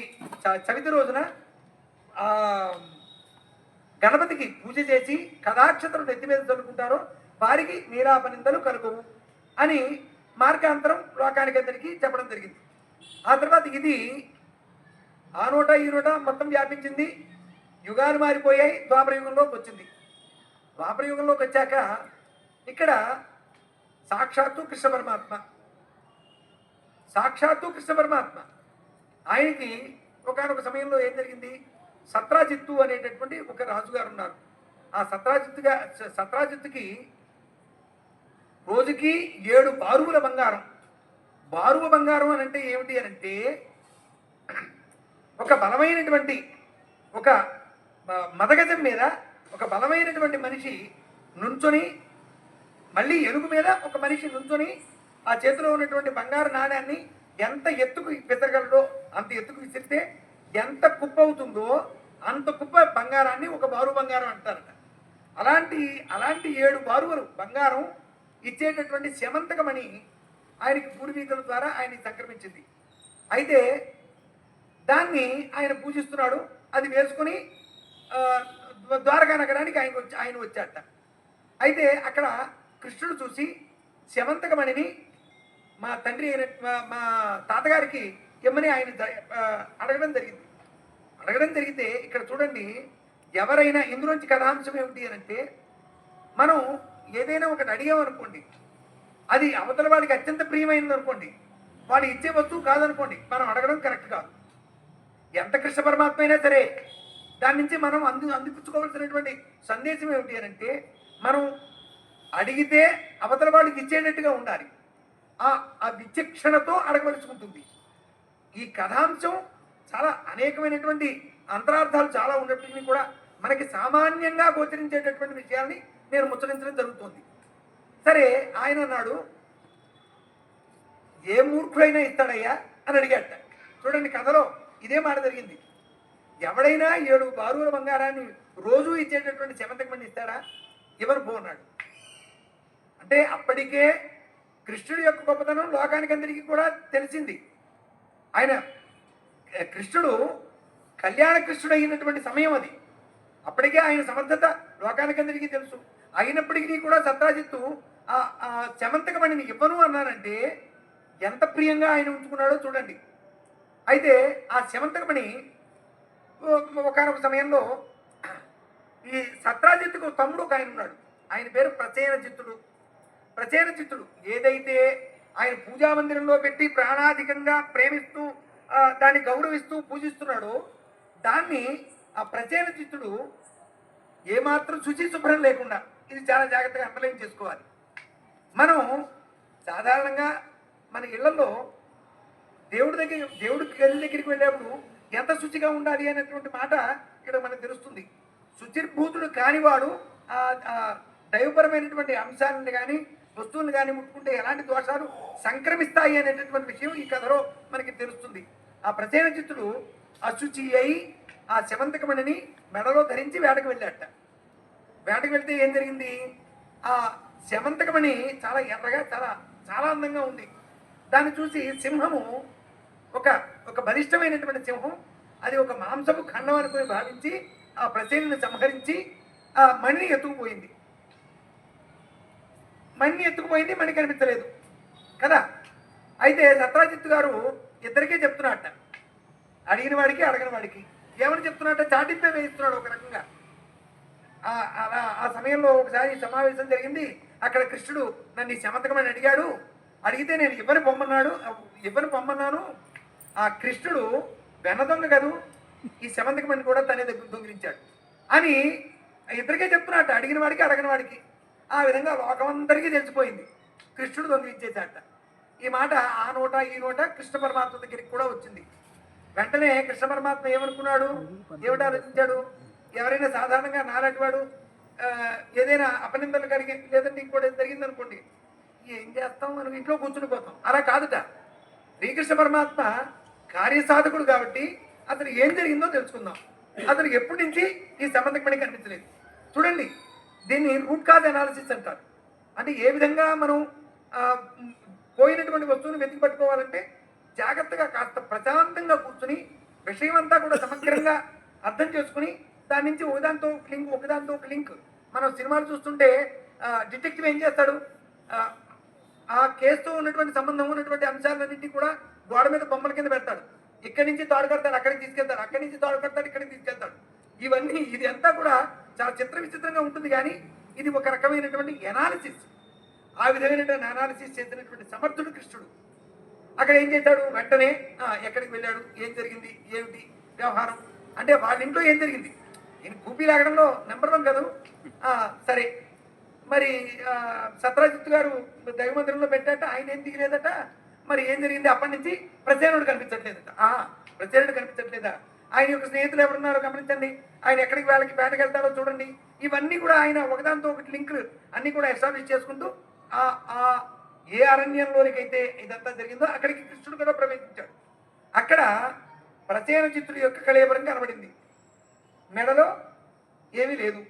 చవితి రోజున గణపతికి పూజ చేసి కథాక్షతలు నెత్తి మీద చదువుకుంటారో వారికి నీలాపనిందలు కలుగువు అని మార్గాంతరం లోకానికందరికీ చెప్పడం జరిగింది. ఆ తర్వాత ఇది ఆ నోట ఈ నోట మొత్తం వ్యాపించింది. యుగాలు మారిపోయాయి. ద్వాపరయుగంలోకి వచ్చింది. ద్వాపరయుగంలోకి వచ్చాక ఇక్కడ సాక్షాత్తు కృష్ణ పరమాత్మ ఆయనకి ఒకనొక సమయంలో ఏం జరిగింది? సత్రాజిత్తు అనేటటువంటి ఒక రాజుగారు ఉన్నారు. ఆ సత్రాజిత్తుకి రోజుకి 7 బారువుల బంగారం. బారువ బంగారం అని అంటే ఏమిటి అని అంటే, ఒక బలమైనటువంటి ఒక మదగజం మీద ఒక బలమైనటువంటి మనిషి నుంచొని, మళ్ళీ ఎలుగు మీద ఒక మనిషి నుంచొని ఆ చేతిలో ఉన్నటువంటి బంగారు నాణ్యాన్ని ఎంత ఎత్తుకు విసరగలడో అంత ఎత్తుకు విసిరితే ఎంత కుప్ప అవుతుందో అంత కుప్ప బంగారాన్ని ఒక బారు బంగారం అంటారట. అలాంటి 7 బారువులు బంగారం ఇచ్చేటటువంటి శమంతకమణి ఆయనకి పూర్వీకుల ద్వారా ఆయనకి సంక్రమించింది. అయితే దాన్ని ఆయన పూజిస్తున్నాడు. అది వేసుకుని ద్వారకా నగరానికి ఆయన వచ్చాట. అయితే అక్కడ కృష్ణుడు చూసి శమంతకమణిని మా తండ్రి అయిన మా తాతగారికి ఇమ్మని ఆయన అడగడం జరిగితే ఇక్కడ చూడండి, ఎవరైనా ఇందులోంచి కథాంశం ఏమిటి అని అంటే, మనం ఏదైనా ఒకటి అడిగామనుకోండి, అది అవతల వాడికి అత్యంత ప్రియమైనది అనుకోండి, వాడు ఇచ్చే వస్తువు కాదనుకోండి, మనం అడగడం కరెక్ట్ కాదు. ఎంత కృష్ణ పరమాత్మ అయినా సరే దాని నుంచి మనం అందిపుచ్చుకోవాల్సినటువంటి సందేశం ఏమిటి అని అంటే, మనం అడిగితే అవతల వాడికి ఇచ్చేటట్టుగా ఉండాలి. ఆ విచక్షణతో అడగవలసుకుంటుంది. ఈ కథాంశం చాలా అనేకమైనటువంటి అంతరార్థాలు చాలా ఉన్నప్పటికీ కూడా మనకి సామాన్యంగా గోచరించేటటువంటి విషయాల్ని నేను ముచ్చరించడం జరుగుతుంది. సరే, ఆయన అన్నాడు, ఏ మూర్ఖుడైనా ఇస్తాడయ్యా అని అడిగాట. చూడండి, కథలో ఇదే మాట జరిగింది. ఎవడైనా 7 బారువుల బంగారాన్ని రోజు ఇచ్చేటటువంటి శమంతకమణి ఇస్తాడా? ఎవరు పో అన్నాడు. అంటే అప్పటికే కృష్ణుడి యొక్క గొప్పతనం లోకానికి అందరికీ కూడా తెలిసింది. కృష్ణుడు కళ్యాణ కృష్ణుడు అయినటువంటి సమయం అది. అప్పటికే ఆయన సమర్థత లోకానికి అందరికీ తెలుసు. అయినప్పటికీ కూడా సత్రాజిత్తు ఆ శమంతకమణిని ఇవ్వను అన్నారంటే ఎంత ప్రియంగా ఆయన ఉంచుకున్నాడో చూడండి. అయితే ఆ శమంతకమణి ఒకనొక సమయంలో ఈ సత్రాజిత్తుకు తమ్ముడు ఒక ఆయన ఉన్నాడు. ఆయన పేరు ప్రసేనజిత్తుడు. ఏదైతే ఆయన పూజా మందిరంలో పెట్టి ప్రాణాధికంగా ప్రేమిస్తూ దాన్ని గౌరవిస్తూ పూజిస్తున్నాడో దాన్ని ఆ ప్రసేనజిత్తుడు ఏమాత్రం శుచి శుభ్రం లేకుండా, ఇది చాలా జాగ్రత్తగా అండర్లైన్ చేసుకోవాలి. మనం సాధారణంగా మన ఇళ్లలో దేవుడి గది దగ్గరికి వెళ్ళేప్పుడు ఎంత శుచిగా ఉండాలి అనేటువంటి మాట ఇక్కడ మనకు తెలుస్తుంది. శుచిర్భూతుడు కానివాడు ఆ దైవపరమైనటువంటి అంశాలను కానీ వస్తువులను కానీ ముట్టుకుంటే ఎలాంటి దోషాలు సంక్రమిస్తాయి అనేటటువంటి విషయం ఈ కథలో మనకి తెలుస్తుంది. ఆ ప్రసేనజిత్తుడు అశుచి అయి ఆ శమంతకమణిని మెడలో ధరించి వేటకు వెళ్ళాట. వేటకు వెళ్తే ఏం జరిగింది? ఆ శమంతకమణి చాలా ఎర్రగా చాలా చాలా అందంగా ఉంది. దాన్ని చూసి సింహము ఒక ఒక బలిష్టమైనటువంటి సింహం, అది ఒక మాంసపు ఖండం అనుకుని భావించి ఆ ప్రసేనుని సంహరించి ఆ మణిని ఎత్తుకుపోయింది. మణి కనిపించలేదు కదా. అయితే సత్రాజిత్తు గారు ఇద్దరికే చెప్తున్నట్ట, అడిగిన వాడికి అడగని వాడికి. ఏమని చెప్తున్నట్ట? చాటింపే వేయిస్తున్నాడు ఒక రకంగా. అలా ఆ సమయంలో ఒకసారి సమావేశం జరిగింది. అక్కడ కృష్ణుడు నన్ను ఈ శమంతకమని అడిగాడు. అడిగితే నేను ఇవ్వని పొమ్మన్నాను. ఆ కృష్ణుడు వెన్నదొంగ కదూ, ఈ శమంతకమని కూడా తనే దగ్గర దొంగిలించాడు అని ఇద్దరికే చెప్తున్నట్ట, అడిగిన వాడికి అడగని వాడికి. ఆ విధంగా లోకమందరికీ తెలిసిపోయింది కృష్ణుడు దొంగిలించేశాట. ఈ మాట ఆ నోట ఈ నోట కృష్ణ పరమాత్మ దగ్గరికి కూడా వచ్చింది. వెంటనే కృష్ణ పరమాత్మ ఏమనుకున్నాడు, ఏమిటి ఆలోచించాడు? ఎవరైనా సాధారణంగా నాలాంటి వాడు ఏదైనా అపనిందలు కలిగి లేదంటే ఇంకోటి జరిగింది అనుకోండి, ఏం చేస్తాం, మనం ఇంట్లో కూర్చుని పోతాం. అలా కాదుట. శ్రీకృష్ణ పరమాత్మ కార్యసాధకుడు కాబట్టి అతను ఏం జరిగిందో తెలుసుకుందాం. అతను ఎప్పటి నుంచి ఈ సంబంధకమణి కనిపించలేదు. చూడండి, దీన్ని రూట్ కాజ్ అనాలిసిస్ అంటారు. అంటే ఏ విధంగా మనం పోయినటువంటి వస్తువుని వెతికి పట్టుకోవాలంటే జాగ్రత్తగా కాస్త ప్రశాంతంగా కూర్చుని విషయం అంతా కూడా సమగ్రంగా అర్థం చేసుకుని దాని నుంచి ఒకదాంతో ఒక లింక్. మనం సినిమాలు చూస్తుంటే డిటెక్టివ్ ఏం చేస్తాడు, ఆ కేసుతో ఉన్నటువంటి సంబంధం ఉన్నటువంటి అంశాలన్నింటినీ కూడా గోడ మీద బొమ్మల కింద పెడతాడు. ఇక్కడి నుంచి తాడు కడతాడు, అక్కడికి తీసుకెళ్తాడు, అక్కడి నుంచి తాడు కడతాడు, ఇక్కడికి తీసుకెళ్తాడు. ఇవన్నీ ఇది అంతా కూడా చాలా విచిత్రంగా ఉంటుంది. కానీ ఇది ఒక రకమైనటువంటి ఎనాలిసిస్. ఆ విధమైనటువంటి అనాలిసిస్ చేసినటువంటి సమర్థుడు కృష్ణుడు. అక్కడ ఏం చేశాడు? వెంటనే ఎక్కడికి వెళ్ళాడు, ఏం జరిగింది, ఏమిటి వ్యవహారం అంటే వాళ్ళ ఇంట్లో ఏం జరిగింది, నేను కూపీ లాగడంలో నెంబర్ 1 కదా. సరే, మరి సత్రాజిత్తు గారు దైవమందిరంలో పెట్టాట, ఆయన ఏం దిగలేదట. మరి ఏం జరిగింది? అప్పటి నుంచి ప్రసేనుడు కనిపించట్లేదట. ప్రసేనుడు కనిపించట్లేదా? ఆయన యొక్క స్నేహితులు ఎవరున్నారో గమనించండి. ఆయన ఎక్కడికి వాళ్ళకి వేటకి వెళ్తారో చూడండి. ఇవన్నీ కూడా ఆయన ఒకదాంతో ఒకటి లింకులు అన్నీ కూడా ఎస్టాబ్లిష్ చేసుకుంటూ ఏ అరణ్యంలోనికైతే ఇదంతా జరిగిందో అక్కడికి కృష్ణుడు కూడా ప్రవేశించాడు. అక్కడ ప్రసేనజిత్తుడి యొక్క కళేబరం కనబడింది. మెడలో ఏమీ లేదు.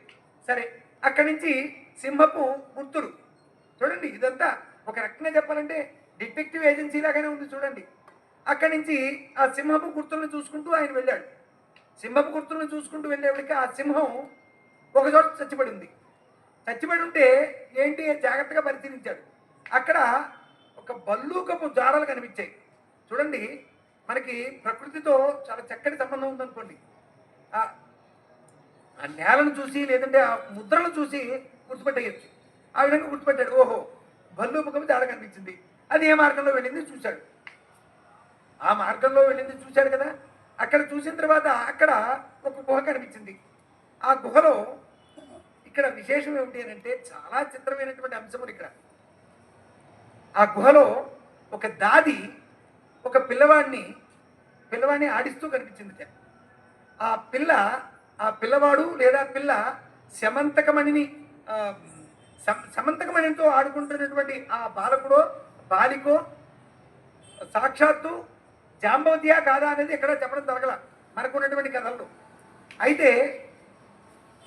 సరే, అక్కడి నుంచి సింహపు గుర్తులు చూడండి. ఇదంతా ఒక రకంగా చెప్పాలంటే డిటెక్టివ్ ఏజెన్సీ లాగానే ఉంది చూడండి. అక్కడి నుంచి ఆ సింహపు గుర్తులను చూసుకుంటూ ఆయన వెళ్ళాడు. సింహపు గుర్తులను చూసుకుంటూ వెళ్ళేవాడికి ఆ సింహం ఒక చోట చచ్చిపడి ఉంది. చచ్చిపడి ఉంటే ఏంటి జాగ్రత్తగా పరిశీలించాడు. అక్కడ ఒక బల్లూకపు జాడలు కనిపించాయి. చూడండి, మనకి ప్రకృతితో చాలా చక్కటి సంబంధం ఉందనుకోండి. ఆ నేలను చూసి లేదంటే ఆ ముద్రను చూసి గుర్తుపెట్టేయచ్చు. ఆ విధంగా గుర్తుపెట్టాడు. ఓహో, బల్లూకపు జాడ కనిపించింది, అది ఏ మార్గంలో వెళ్ళింది చూశాడు. ఆ మార్గంలో వెళ్ళింది చూశాడు కదా. అక్కడ చూసిన తర్వాత అక్కడ ఒక గుహ కనిపించింది. ఆ గుహలో ఇక్కడ విశేషం ఏమిటి అని అంటే చాలా చిత్రమైనటువంటి అంశములు ఇక్కడ. ఆ గుహలో ఒక దాది ఒక పిల్లవాడిని ఆడిస్తూ కనిపించింది. ఆ పిల్లవాడు లేదా పిల్ల శమంతకమణిని సమంతకమణితో ఆడుకుంటున్నటువంటి ఆ బాలికో సాక్షాత్తు జాంబవతియా కాదా అనేది ఎక్కడ చెప్పడం జరగల మనకున్నటువంటి కథల్లో. అయితే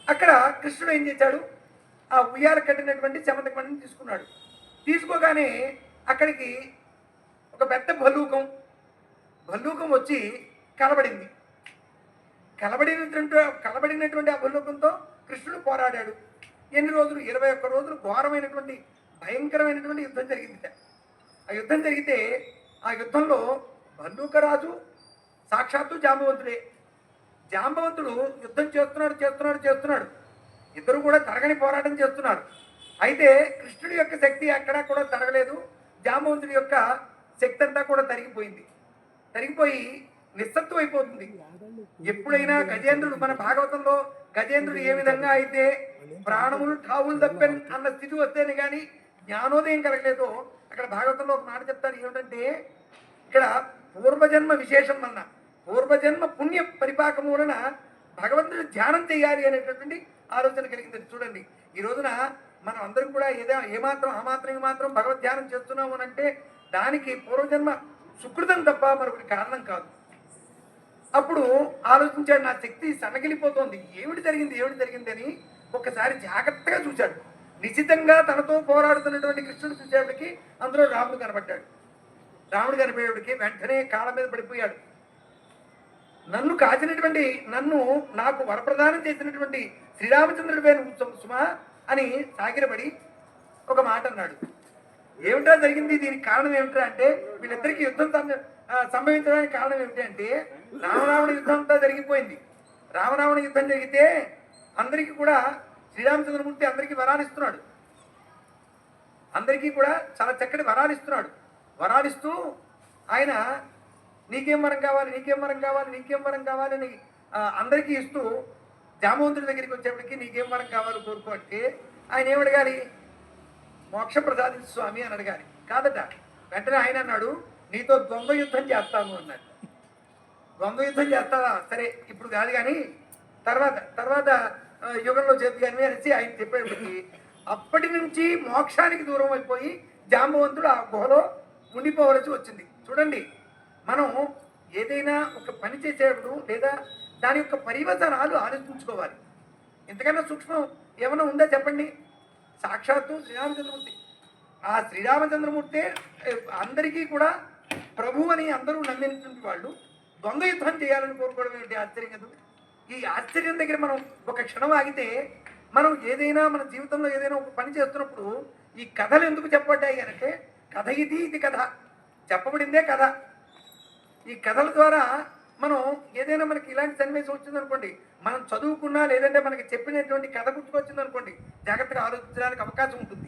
అక్కడ కృష్ణుడు ఏం చేశాడు, ఆ ఉయ్యాల కట్టినటువంటి శమంతకమణిని తీసుకున్నాడు. తీసుకోగానే అక్కడికి ఒక పెద్ద భల్లూకం వచ్చి కలబడింది. కలబడినటువంటి ఆ భల్లూకంతో కృష్ణుడు పోరాడాడు. ఎన్ని రోజులు? 21 రోజులు ఘోరమైనటువంటి భయంకరమైనటువంటి యుద్ధం జరిగింది. ఆ యుద్ధం జరిగితే ఆ యుద్ధంలో భల్లూకరాజు సాక్షాత్తు జాంబవంతుడే. జాంబవంతుడు యుద్ధం చేస్తున్నాడు. ఇద్దరు కూడా తరగని పోరాటం చేస్తున్నారు. అయితే కృష్ణుడి యొక్క శక్తి ఎక్కడా కూడా తరగలేదు. జాంబవంతుడి యొక్క శక్తి అంతా కూడా తరిగిపోయి నిస్సత్వం అయిపోతుంది. ఎప్పుడైనా గజేంద్రుడు, మన భాగవతంలో గజేంద్రుడు ఏ విధంగా అయితే ప్రాణములు ఠావులు తప్పెన్ అన్న స్థితి వస్తేనే కానీ జ్ఞానోదయం కలగలేదో, అక్కడ భాగవతంలో ఒక మాట చెప్తారు. ఏమిటంటే ఇక్కడ పూర్వజన్మ విశేషం అన్న పూర్వజన్మ పుణ్య పరిపాకం వలన భగవంతుడు ధ్యానం చేయాలి అనేటటువంటి ఆలోచన కలిగింది. చూడండి, ఈ రోజున మనం అందరం కూడా ఏమాత్రం భగవద్ ధ్యానం చేస్తున్నాము అని అంటే దానికి పూర్వజన్మ సుకృతం తప్ప మరొకటి కారణం కాదు. అప్పుడు ఆలోచించాడు, నా శక్తి సన్నగిలిపోతోంది, ఏమిటి జరిగింది అని ఒక్కసారి జాగ్రత్తగా చూశాడు. నిశ్చితంగా తనతో పోరాడుతున్నటువంటి కృష్ణుడు చూసేప్పటికి అందులో రాముడు కనబడ్డాడు. రాముడు కనిపోయేప్పటికి వెంటనే కాళ్ళ మీద పడిపోయాడు. నన్ను కాచినటువంటి, నాకు వరప్రదానం చేసినటువంటి శ్రీరామచంద్రుడి పేరు సుమా అని సాగిరపడి ఒక మాట అన్నాడు. ఏమిటా జరిగింది, దీనికి కారణం ఏమిటా అంటే వీళ్ళిద్దరికీ యుద్ధం సంభవించడానికి కారణం ఏమిటి అంటే రామరావణ యుద్ధం అంతా జరిగిపోయింది. రామరావణ యుద్ధం జరిగితే అందరికీ కూడా శ్రీరామచంద్రమూర్తి అందరికీ వరాలిస్తున్నాడు. అందరికీ కూడా చాలా చక్కటి వరాలిస్తున్నాడు. వరాలిస్తూ ఆయన నీకేం వరం కావాలి అని అందరికీ ఇస్తూ జామవంతుడి దగ్గరికి వచ్చేప్పటికి నీకేం వరం కావాలి కోరుకో అంటే ఆయన ఏమడగాలి, మోక్ష ప్రసాదించు స్వామి అని అడగాలి. కాదట, వెంటనే ఆయన అన్నాడు, నీతో ద్వంద్వ యుద్ధం చేస్తాను అన్నాడు. ద్వంద్వ యుద్ధం చేస్తావా, సరే ఇప్పుడు కాదు కానీ తర్వాత యుగంలో చేతి కానీ అనేసి ఆయన చెప్పేప్పటికి అప్పటి నుంచి మోక్షానికి దూరం అయిపోయి జాంబవంతుడు ఆ గుహలో ఉండిపోవలసి వచ్చింది. చూడండి, మనం ఏదైనా ఒక పని చేసేటప్పుడు లేదా దాని యొక్క పరివర్తనాలు ఆలోచించుకోవాలి. ఇంతకన్నా సూక్ష్మం ఏమైనా ఉందా చెప్పండి? సాక్షాత్తు శ్రీరామచంద్రమూర్తి, ఆ శ్రీరామచంద్రమూర్తి అందరికీ కూడా ప్రభు అని అందరూ నమ్మినటువంటి వాళ్ళు ద్వంద్వ యుద్ధం చేయాలని కోరుకోవడం ఏంటి ఆశ్చర్యం కదా. ఈ ఆశ్చర్యం దగ్గర మనం ఒక క్షణం ఆగితే మనం ఏదైనా మన జీవితంలో ఏదైనా ఒక పని చేస్తున్నప్పుడు ఈ కథలు ఎందుకు చెప్పబడ్డాయి అంటే కథ ఇది కథ చెప్పబడిందే కథ. ఈ కథల ద్వారా మనం ఏదైనా మనకి ఇలాంటి సన్నివేశం వచ్చిందనుకోండి, మనం చదువుకున్నా లేదంటే మనకి చెప్పినటువంటి కథ గుర్తుకొచ్చిందనుకోండి, జాగ్రత్తగా ఆలోచించడానికి అవకాశం ఉంటుంది.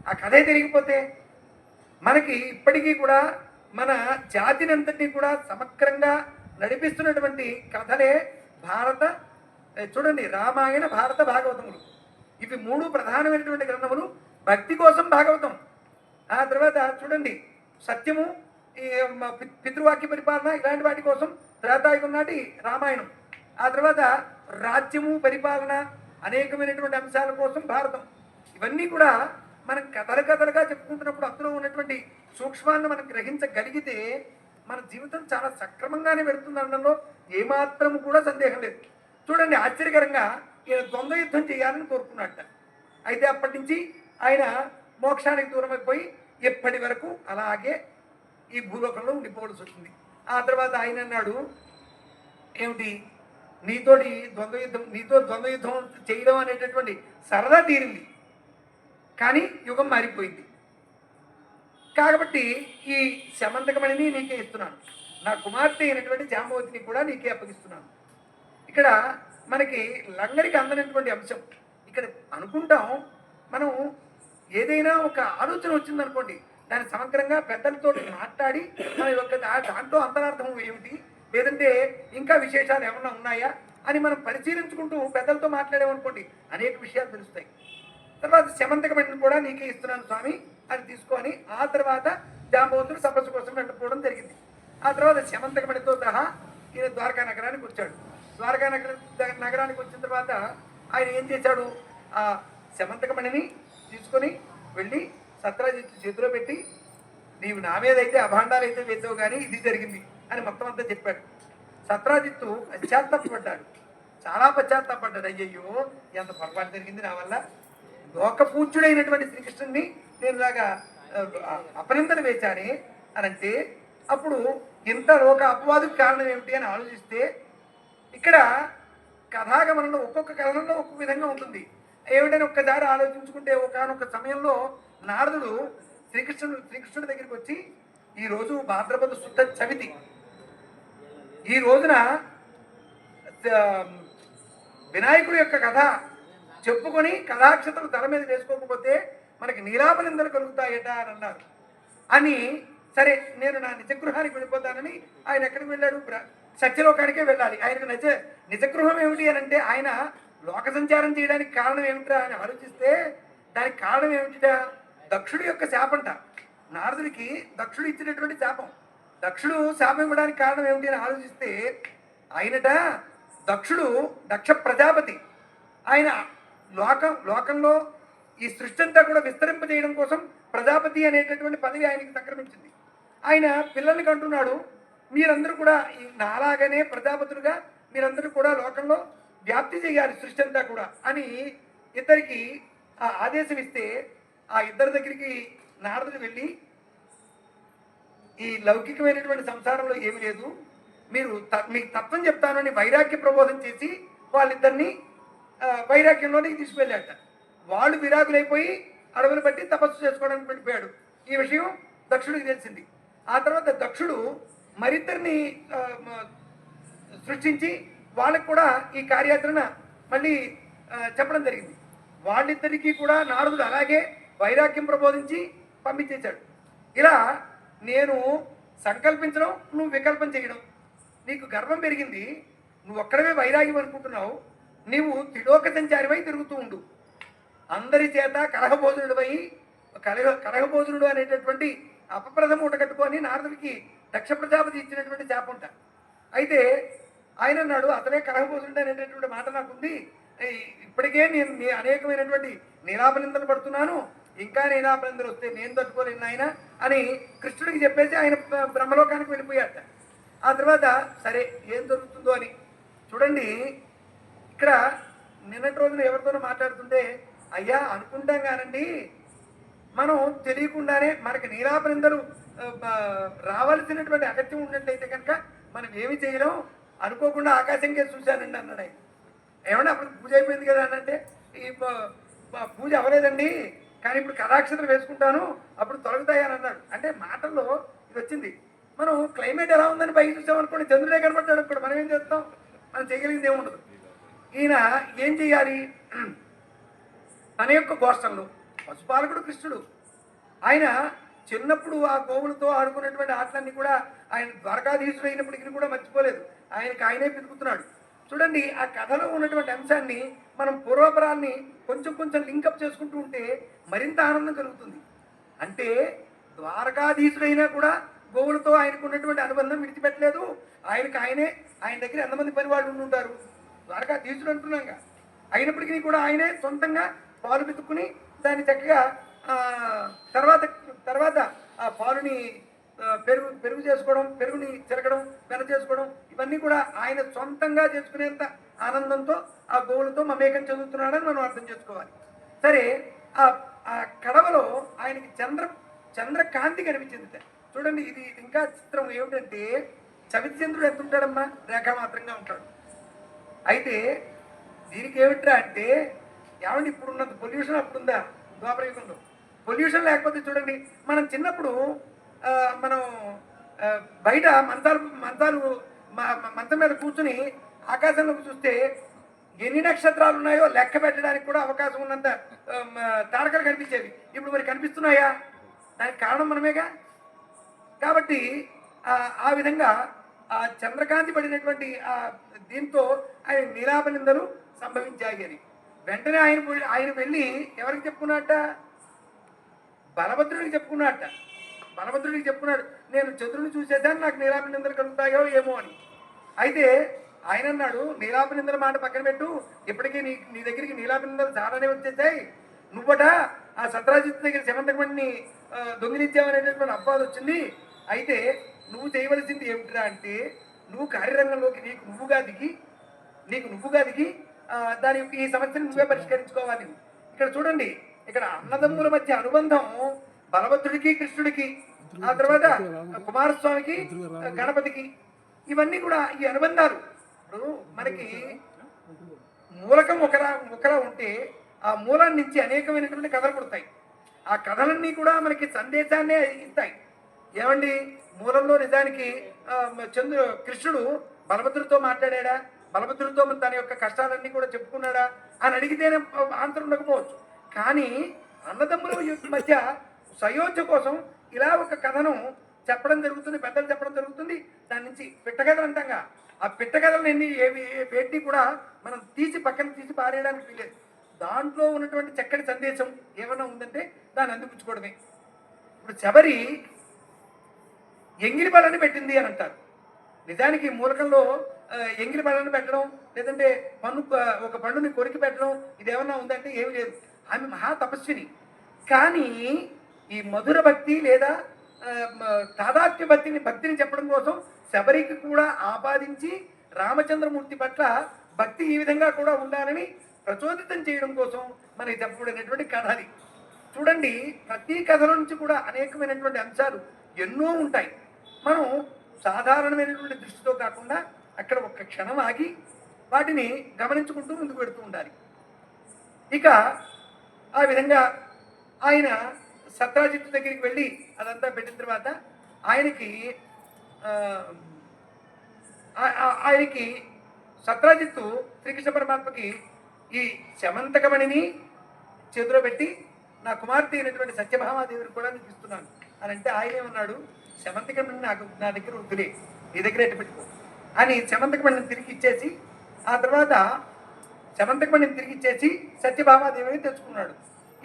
ఆ కథే తిరిగిపోతే మనకి ఇప్పటికీ కూడా మన జాతిని అంతటినీ కూడా సమగ్రంగా నడిపిస్తున్నటువంటి కథలే చూడండి, రామాయణ, భారత, భాగవతములు, ఇవి మూడు ప్రధానమైనటువంటి గ్రంథములు. భక్తి కోసం భాగవతం, ఆ తర్వాత చూడండి సత్యము, ఈ పితృవాక్య పరిపాలన, ఇలాంటి వాటి కోసం త్రేతాయుగం నాటి రామాయణం, ఆ తర్వాత రాజ్యము, పరిపాలన, అనేకమైనటువంటి అంశాల కోసం భారతం. ఇవన్నీ కూడా మనం కథలుగా చెప్పుకుంటున్నప్పుడు అందులో ఉన్నటువంటి సూక్ష్మాన్ని మనం గ్రహించగలిగితే మన జీవితం చాలా సక్రమంగానే వెళుతుంది అనడంలో ఏమాత్రం కూడా సందేహం లేదు. చూడండి, ఆశ్చర్యకరంగా ఈయన ద్వంద్వ యుద్ధం చేయాలని కోరుకున్నట్ట. అయితే అప్పటి నుంచి ఆయన మోక్షానికి దూరం అయిపోయి ఎప్పటి వరకు అలాగే ఈ భూలోకంలో ఉండిపోవలసి వచ్చింది. ఆ తర్వాత ఆయన అన్నాడు, ఏమిటి నీతో ద్వంద్వ యుద్ధం చేయడం అనేటటువంటి సరదా తీరింది, కానీ యుగం మారిపోయింది. కాబట్టి ఈ శమంతకమణిని నీకే ఇస్తున్నాను, నా కుమార్తె అయినటువంటి జాంబవతిని కూడా నీకే అప్పగిస్తున్నాను. ఇక్కడ మనకి లంగరికి అందనటువంటి అంశం. ఇక్కడ అనుకుంటాం మనం ఏదైనా ఒక ఆలోచన వచ్చిందనుకోండి, దాన్ని సమగ్రంగా పెద్దలతో మాట్లాడి మన యొక్క దాంట్లో అంతరార్థం ఏమిటి, లేదంటే ఇంకా విశేషాలు ఏమన్నా ఉన్నాయా అని మనం పరిశీలించుకుంటూ పెద్దలతో మాట్లాడామనుకోండి అనేక విషయాలు తెలుస్తాయి. తర్వాత శమంతకమణిని కూడా నీకే ఇస్తున్నాను స్వామి అని తీసుకొని ఆ తర్వాత జాంబవంతుడు తపస్సు కోసం వెళ్ళిపోవడం జరిగింది. ఆ తర్వాత శమంతకమణితో సహా ఈయన ద్వారకా నగరానికి వచ్చాడు. ద్వారకా నగరానికి వచ్చిన తర్వాత ఆయన ఏం చేశాడు, ఆ శమంతకమణిని తీసుకొని వెళ్ళి సత్రాజిత్తు చేతిలో పెట్టి, నీవు నా మీద అయితే అభాండాలు అయితే వేసావు కానీ ఇది జరిగింది అని మొత్తం అంతా చెప్పాడు. సత్రాజిత్తు పశ్చాత్తాపడ్డాడు, చాలా పశ్చాత్తాపడ్డాడు. అయ్యయ్యో ఎంత పొరపాటు జరిగింది నా వల్ల, లోకపూజ్యుడైనటువంటి శ్రీకృష్ణుడిని నేను ఇలాగా అపనిందన వేశానే అని అంటే, అప్పుడు ఇంత లోక అపవాదుకు కారణం ఏమిటి అని ఆలోచిస్తే ఇక్కడ కథాగమనంలో ఒక్కొక్క కథనంలో ఒక్కొక్క విధంగా ఉంటుంది. ఏమిటని ఒక్కసారి ఆలోచించుకుంటే ఒకనొక సమయంలో నారదుడు శ్రీకృష్ణుడి దగ్గరికి వచ్చి, ఈరోజు భాద్రపద శుద్ధ చవితి, ఈ రోజున వినాయకుడి యొక్క కథ చెప్పుకొని కథాక్షతలు తల మీద వేసుకోకపోతే మనకి నీలాపనిందలు కలుగుతాయట అని అన్నారు. అని సరే నేను నా నిజగృహానికి వెళ్ళిపోతానని ఆయన ఎక్కడికి వెళ్ళాడు, సత్యలోకానికే వెళ్ళాలి. ఆయనకు నిజగృహం ఏమిటి అని అంటే ఆయన లోక సంచారం చేయడానికి కారణం ఏమిటా అని ఆలోచిస్తే దానికి కారణం ఏమిటిట, దక్షుడి యొక్క శాపంట. నారదుడికి దక్షుడు ఇచ్చినటువంటి శాపం. దక్షుడు శాపం ఇవ్వడానికి కారణం ఏమిటి అని ఆలోచిస్తే ఆయనట దక్ష ప్రజాపతి. ఆయన లోకంలో ఈ సృష్టి అంతా కూడా విస్తరింపజేయడం కోసం ప్రజాపతి అనేటటువంటి పదవి ఆయనకి సంక్రమించింది. ఆయన పిల్లల్ని కంటున్నాడు, మీరందరూ కూడా నాలాగనే ప్రజాపతులుగా మీరందరూ కూడా లోకంలో వ్యాప్తి చేయాలి సృష్టి అంతా కూడా అని ఇద్దరికి ఆ ఆదేశం ఇస్తే, ఆ ఇద్దరి దగ్గరికి నారదుడు వెళ్ళి, ఈ లౌకికమైనటువంటి సంసారంలో ఏమీ లేదు, మీకు తత్వం చెప్తాను అని వైరాగ్య ప్రబోధం చేసి వాళ్ళిద్దరిని వైరాగ్యంలోనికి తీసుకువెళ్ళాట. వాళ్ళు విరాగులైపోయి అడవులు బట్టి తపస్సు చేసుకోవడానికి వెళ్ళిపోయాడు. ఈ విషయం దక్షుడికి తెలిసింది. ఆ తర్వాత దక్షుడు మరిద్దరిని సృష్టించి వాళ్ళకు కూడా ఈ కార్యాచరణ మళ్ళీ చెప్పడం జరిగింది. వాళ్ళిద్దరికీ కూడా నారదుడు అలాగే వైరాగ్యం ప్రబోధించి పంపించేశాడు. ఇలా నేను సంకల్పించడం, నువ్వు వికల్పం చేయడం, నీకు గర్వం పెరిగింది, నువ్వు ఒక్కడమే వైరాగ్యం అనుకుంటున్నావు, నీవు త్రిలోక సంచారివై తిరుగుతూ ఉండు, అందరి చేత కలహభోజనుడు అనేటటువంటి అపప్రథ మూట కట్టుకొని నారదుడికి దక్ష ప్రజాపతి ఇచ్చినటువంటి శాపంట. అయితే ఆయన అన్నాడు, అతనే కలహభోజనుడు అనేటటువంటి మాట నాకుంది, ఇప్పటికే నేను అనేకమైనటువంటి నీలాపనిందలు పడుతున్నాను, ఇంకా నీలాపనిందలు వస్తే నేను తట్టుకోలేను ఆయన అని కృష్ణుడికి చెప్పేసి ఆయన బ్రహ్మలోకానికి వెళ్ళిపోయాట. ఆ తర్వాత సరే ఏం జరుగుతుందో అని చూడండి. ఇక్కడ నిన్నటి రోజున ఎవరితోనో మాట్లాడుతుంటే, అయ్యా అనుకుంటాం కానండి, మనం తెలియకుండానే మనకి నీలాపనిందలు రావాల్సినటువంటి అగత్యం ఉన్నట్లయితే కనుక మనం ఏమి చేయలేం, అనుకోకుండా ఆకాశం కేసు చూశానండి అన్నాడు ఆయన. ఏమన్నా అప్పుడు పూజ అయిపోయింది కదా అని అంటే, ఈ పూజ అవ్వలేదండి, కానీ ఇప్పుడు కథాక్షతలు వేసుకుంటాను అప్పుడు తొలగుతాయని అన్నాడు. అంటే మాటల్లో ఇది వచ్చింది. మనం క్లైమేట్ ఎలా ఉందని పైకి చూసామనుకోండి, చంద్రుడే కనబడ్డాడు ఇప్పుడు, మనం ఏం చేస్తాం, మనం చేయగలిగింది ఏముండదు. ఈయన ఏం చేయాలి, తన యొక్క గోష్టంలో పశుపాలకుడు కృష్ణుడు, ఆయన చిన్నప్పుడు ఆ గోవులతో ఆడుకున్నటువంటి ఆటలన్నీ కూడా ఆయన ద్వారకాధీశుడు అయినప్పటికీ కూడా మర్చిపోలేదు, ఆయనే పిలుపుతున్నాడు. చూడండి, ఆ కథలో ఉన్నటువంటి అంశాన్ని మనం పూర్వపరాన్ని కొంచెం లింకప్ చేసుకుంటూ ఉంటే మరింత ఆనందం కలుగుతుంది. అంటే ద్వారకాధీశుడైనా కూడా గోవులతో ఆయనకు ఉన్నటువంటి అనుబంధం విడిచిపెట్టలేదు. ఆయన దగ్గర ఎంతమంది పనివాళ్ళు ఉండుంటారు, ద్వారకాధీశుడు అంటున్నాగా, అయినప్పటికీ కూడా ఆయనే సొంతంగా పాలు పితుక్కుని దాన్ని చక్కగా తర్వాత ఆ పాలుని పెరుగు చేసుకోవడం, పెరుగుని చిరగడం, వెన చేసుకోవడం, ఇవన్నీ కూడా ఆయన సొంతంగా చేసుకునేంత ఆనందంతో ఆ గోవులతో మమేకం చదువుతున్నాడని మనం అర్థం చేసుకోవాలి. సరే, ఆ కడవలో ఆయనకి చంద్రకాంతి కనిపించింది. చూడండి, ఇది ఇంకా చిత్రం ఏమిటంటే, చవిచంద్రుడు ఎంత ఉంటాడమ్మా, రేఖామాత్రంగా ఉంటాడు. అయితే దీనికి ఏమిట్రా అంటే, ఏమండి ఇప్పుడున్నంత పొల్యూషన్ అప్పుడుందా ద్వాపరయుగంలో? పొల్యూషన్ లేకపోతే చూడండి, మనం చిన్నప్పుడు మనం బయట మంచం మీద కూర్చుని ఆకాశంలోకి చూస్తే ఎన్ని నక్షత్రాలు ఉన్నాయో లెక్క పెట్టడానికి కూడా అవకాశం ఉన్నంత తారకలు కనిపించేవి. ఇప్పుడు మరి కనిపిస్తున్నాయా? దానికి కారణం మనమేగా. కాబట్టి ఆ విధంగా ఆ చంద్రకాంతి పడినటువంటి దీంతో ఆయన నీలాపనిందలు సంభవించాయి అని వెంటనే ఆయన వెళ్ళి ఎవరికి చెప్పుకున్నట్ట? బలభద్రుడికి చెప్పుకున్నాడు, నేను చంద్రుని చూసేదాన్ని, నాకు నీలాపనిందలు కలుగుతాయో ఏమో అని. అయితే ఆయన అన్నాడు, నీలాపనిందల మాట పక్కన పెట్టు, ఇప్పటికీ నీ దగ్గరికి నీలాపనిందలు చాలానే వచ్చేసాయి, నువ్వట ఆ సత్రాజిత్ దగ్గర శమంతకమణిని దొంగిలించావనేటటువంటి అపవాదం వచ్చింది. అయితే నువ్వు చేయవలసింది ఏమిట్రా అంటే, నువ్వు కార్యరంగంలోకి నీకు నువ్వుగా దిగి దాని యొక్క ఈ సమస్యను నువ్వే పరిష్కరించుకోవాలి. ఇక్కడ చూడండి, ఇక్కడ అన్నదమ్ముల మధ్య అనుబంధం బలభద్రుడికి కృష్ణుడికి, ఆ తర్వాత కుమారస్వామికి గణపతికి, ఇవన్నీ కూడా ఈ అనుబంధాలు. ఇప్పుడు మనకి మూలకం ఒకలా ఉంటే ఆ మూలాన్ని నుంచి అనేకమైనటువంటి కథలు పుడతాయి. ఆ కథలన్నీ కూడా మనకి సందేశాన్నే ఇస్తాయి. ఏమండి, మూలంలో నిజానికి కృష్ణుడు బలభద్రుడితో మాట్లాడా, బలభద్రుడితో తన యొక్క కష్టాలన్నీ కూడా చెప్పుకున్నాడా అని అడిగితేనే ఆన్సర్ ఉండకపోవచ్చు. కానీ అన్నదమ్ముల మధ్య సయోధ్య కోసం ఇలా ఒక కథను చెప్పడం జరుగుతుంది, పెద్దలు చెప్పడం జరుగుతుంది. దాని నుంచి పిట్టకథలు అంటాగా, ఆ పిట్టకథలన్నీ వేటిని కూడా మనం పక్కన తీసి పారేయడానికి వీలేదు. దాంట్లో ఉన్నటువంటి చక్కటి సందేశం ఏమైనా ఉందంటే దాన్ని అందిపుచ్చుకోవడమే. ఇప్పుడు శబరి ఎంగిలి పళ్ళని పెట్టింది అని అంటారు. నిజానికి మూలకంలో ఎంగిలి పళ్ళని పెట్టడం, లేదంటే ఒక పండుని కొరికి పెట్టడం ఇదేమన్నా ఉందంటే ఏమి లేదు. ఆమె మహా తపస్విని. కానీ ఈ మధుర భక్తి లేదా తాదాత్మ్య భక్తిని చెప్పడం కోసం శబరికి కూడా ఆపాదించి రామచంద్రమూర్తి పట్ల భక్తి ఈ విధంగా కూడా ఉండాలని ప్రచోదితం చేయడం కోసం మనకి చెప్పబడినటువంటి కథ అది. చూడండి, ప్రతి కథల నుంచి కూడా అనేకమైనటువంటి అంశాలు ఎన్నో ఉంటాయి. మనం సాధారణమైనటువంటి దృష్టితో కాకుండా అక్కడ ఒక్క క్షణం ఆగి వాటిని గమనించుకుంటూ ముందుకు పెడుతూ ఉండాలి. ఇక ఆ విధంగా ఆయన సత్రాజిత్తు దగ్గరికి వెళ్ళి అదంతా పెట్టిన తర్వాత ఆయనకి సత్రాజిత్తు శ్రీకృష్ణ పరమాత్మకి ఈ శమంతకమణిని చేతిలో పెట్టి నా కుమార్తె అయినటువంటి సత్యభామాదేవిని కూడా నీకు ఇస్తున్నాను అని అంటే ఆయన ఏమన్నాడు, శమంతకమణి నా దగ్గర వద్దులే, నీ దగ్గర ఎట్టు పెట్టుకో అని శమంతకమణిని తిరిగి ఇచ్చేసి, ఆ తర్వాత శమంతకమణిని తిరిగి ఇచ్చేసి సత్యభామాదేవిని తెచ్చుకున్నాడు.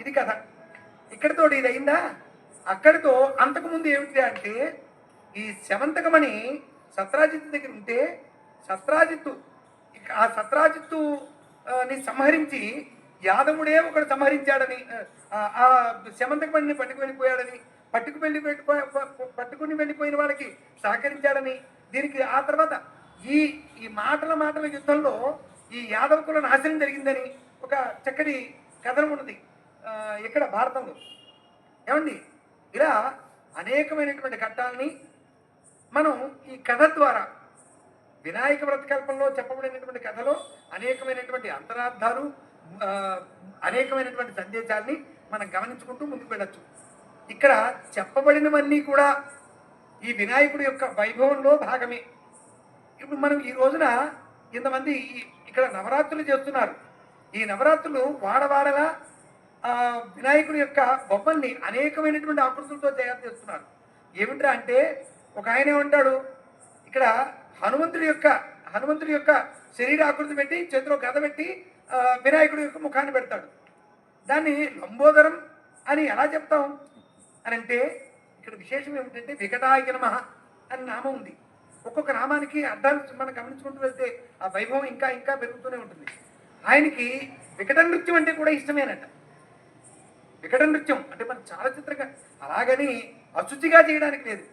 ఇది కథ. ఇక్కడితో ఇది అయిందా? అక్కడితో అంతకుముందు ఏమిటి అంటే, ఈ శమంతకమణి సత్రాజిత్తు దగ్గర ఉంటే ఆ సత్రాజిత్తుని సంహరించి యాదవుడే ఒకడు సంహరించాడని, ఆ శమంతకమణిని పట్టుకుని వెళ్ళిపోయిన వాళ్ళకి సహకరించాడని, దీనికి ఆ తర్వాత ఈ మాటల యుద్ధంలో ఈ యాదవ కుల నాశనం జరిగిందని ఒక చక్కటి కథనం ఉన్నది ఇక్కడ భారతంలో. ఏమండి, ఇలా అనేకమైనటువంటి ఘట్టాలని మనం ఈ కథ ద్వారా, వినాయక వ్రతకల్పంలో చెప్పబడినటువంటి కథలో అనేకమైనటువంటి అంతరార్థాలు, అనేకమైనటువంటి సందేశాలని మనం గమనించుకుంటూ ముందుకు వెళ్ళచ్చు. ఇక్కడ చెప్పబడినవన్నీ కూడా ఈ వినాయకుడి యొక్క వైభవంలో భాగమే. ఇప్పుడు మనం ఈ రోజున ఇంతమంది ఇక్కడ నవరాత్రులు చేస్తున్నారు. ఈ నవరాత్రులు వాడవాడలా వినాయకుడి యొక్క బొమ్మల్ని అనేకమైనటువంటి ఆకృతులతో తయారు చేస్తున్నారు. ఏమిట్రా అంటే, ఒక ఆయన ఏమంటాడు, ఇక్కడ హనుమంతుడి యొక్క శరీర ఆకృతి పెట్టి చేతిలో గద పెట్టి వినాయకుడి యొక్క ముఖాన్ని పెడతాడు. దాన్ని లంబోదరం అని ఎలా చెప్తాం అని అంటే, ఇక్కడ విశేషం ఏమిటంటే వికటాయ నమః అని నామం ఉంది. ఒక్కొక్క నామానికి అర్థాలు మనం గమనించుకుంటూ వెళ్తే ఆ వైభవం ఇంకా ఇంకా పెరుగుతూనే ఉంటుంది. ఆయనకి వికట నృత్యం అంటే కూడా ఇష్టమేనట. వికట నృత్యం అంటే మనం చాలా చిత్రంగా, అలాగని అశుచిగా చేయడానికి లేదు.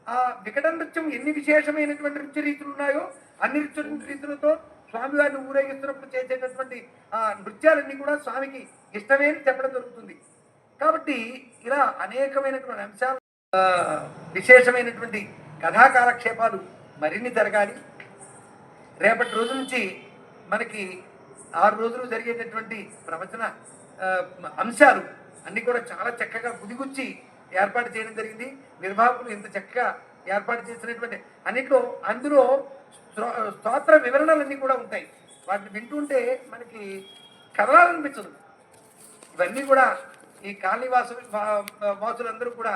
ఆ వికట నృత్యం ఎన్ని విశేషమైనటువంటి నృత్య రీతులు ఉన్నాయో అన్ని నృత్య రీతులతో స్వామివారిని ఊరేగిస్తున్నప్పుడు చేసేటటువంటి ఆ నృత్యాలన్నీ కూడా స్వామికి ఇష్టమే అని చెప్పడం జరుగుతుంది. కాబట్టి ఇలా అనేకమైనటువంటి అంశాలు, విశేషమైనటువంటి కథాకాలక్షేపాలు మరిన్ని జరగాలి. రేపటి రోజు నుంచి మనకి 6 రోజులు జరిగేటటువంటి ప్రవచన అంశాలు అన్నీ కూడా చాలా చక్కగా గుదిగుచ్చి ఏర్పాటు చేయడం జరిగింది. నిర్వాహకులు ఇంత చక్కగా ఏర్పాటు చేసినటువంటి అందులో స్తోత్ర వివరణలన్నీ కూడా ఉంటాయి. వాటిని వింటుంటే మనకి కదలాలనిపించదు. ఇవన్నీ కూడా ఈ కాలనీ వాసులందరూ కూడా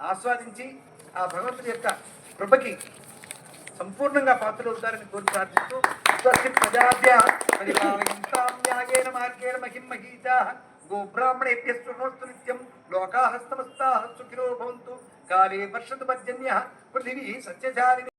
ఆస్వాదించి ఆ భగవంతుడి యొక్క కృపకి సంపూర్ణంగా పాత్రలవుతారని కోరి ప్రార్థిస్తూ ప్రజాభ్య పరిపాలయంతామ్యాగేన మార్గేణ మహిమహీజా గోబ్రాహ్మణేభ్యः శృణోస్తు నిత్యం లోకాః సమస్తాః సుఖినో భవంతు కాలే వర్షతు పర్జన్యః పృథివీ సస్యశాలినీ.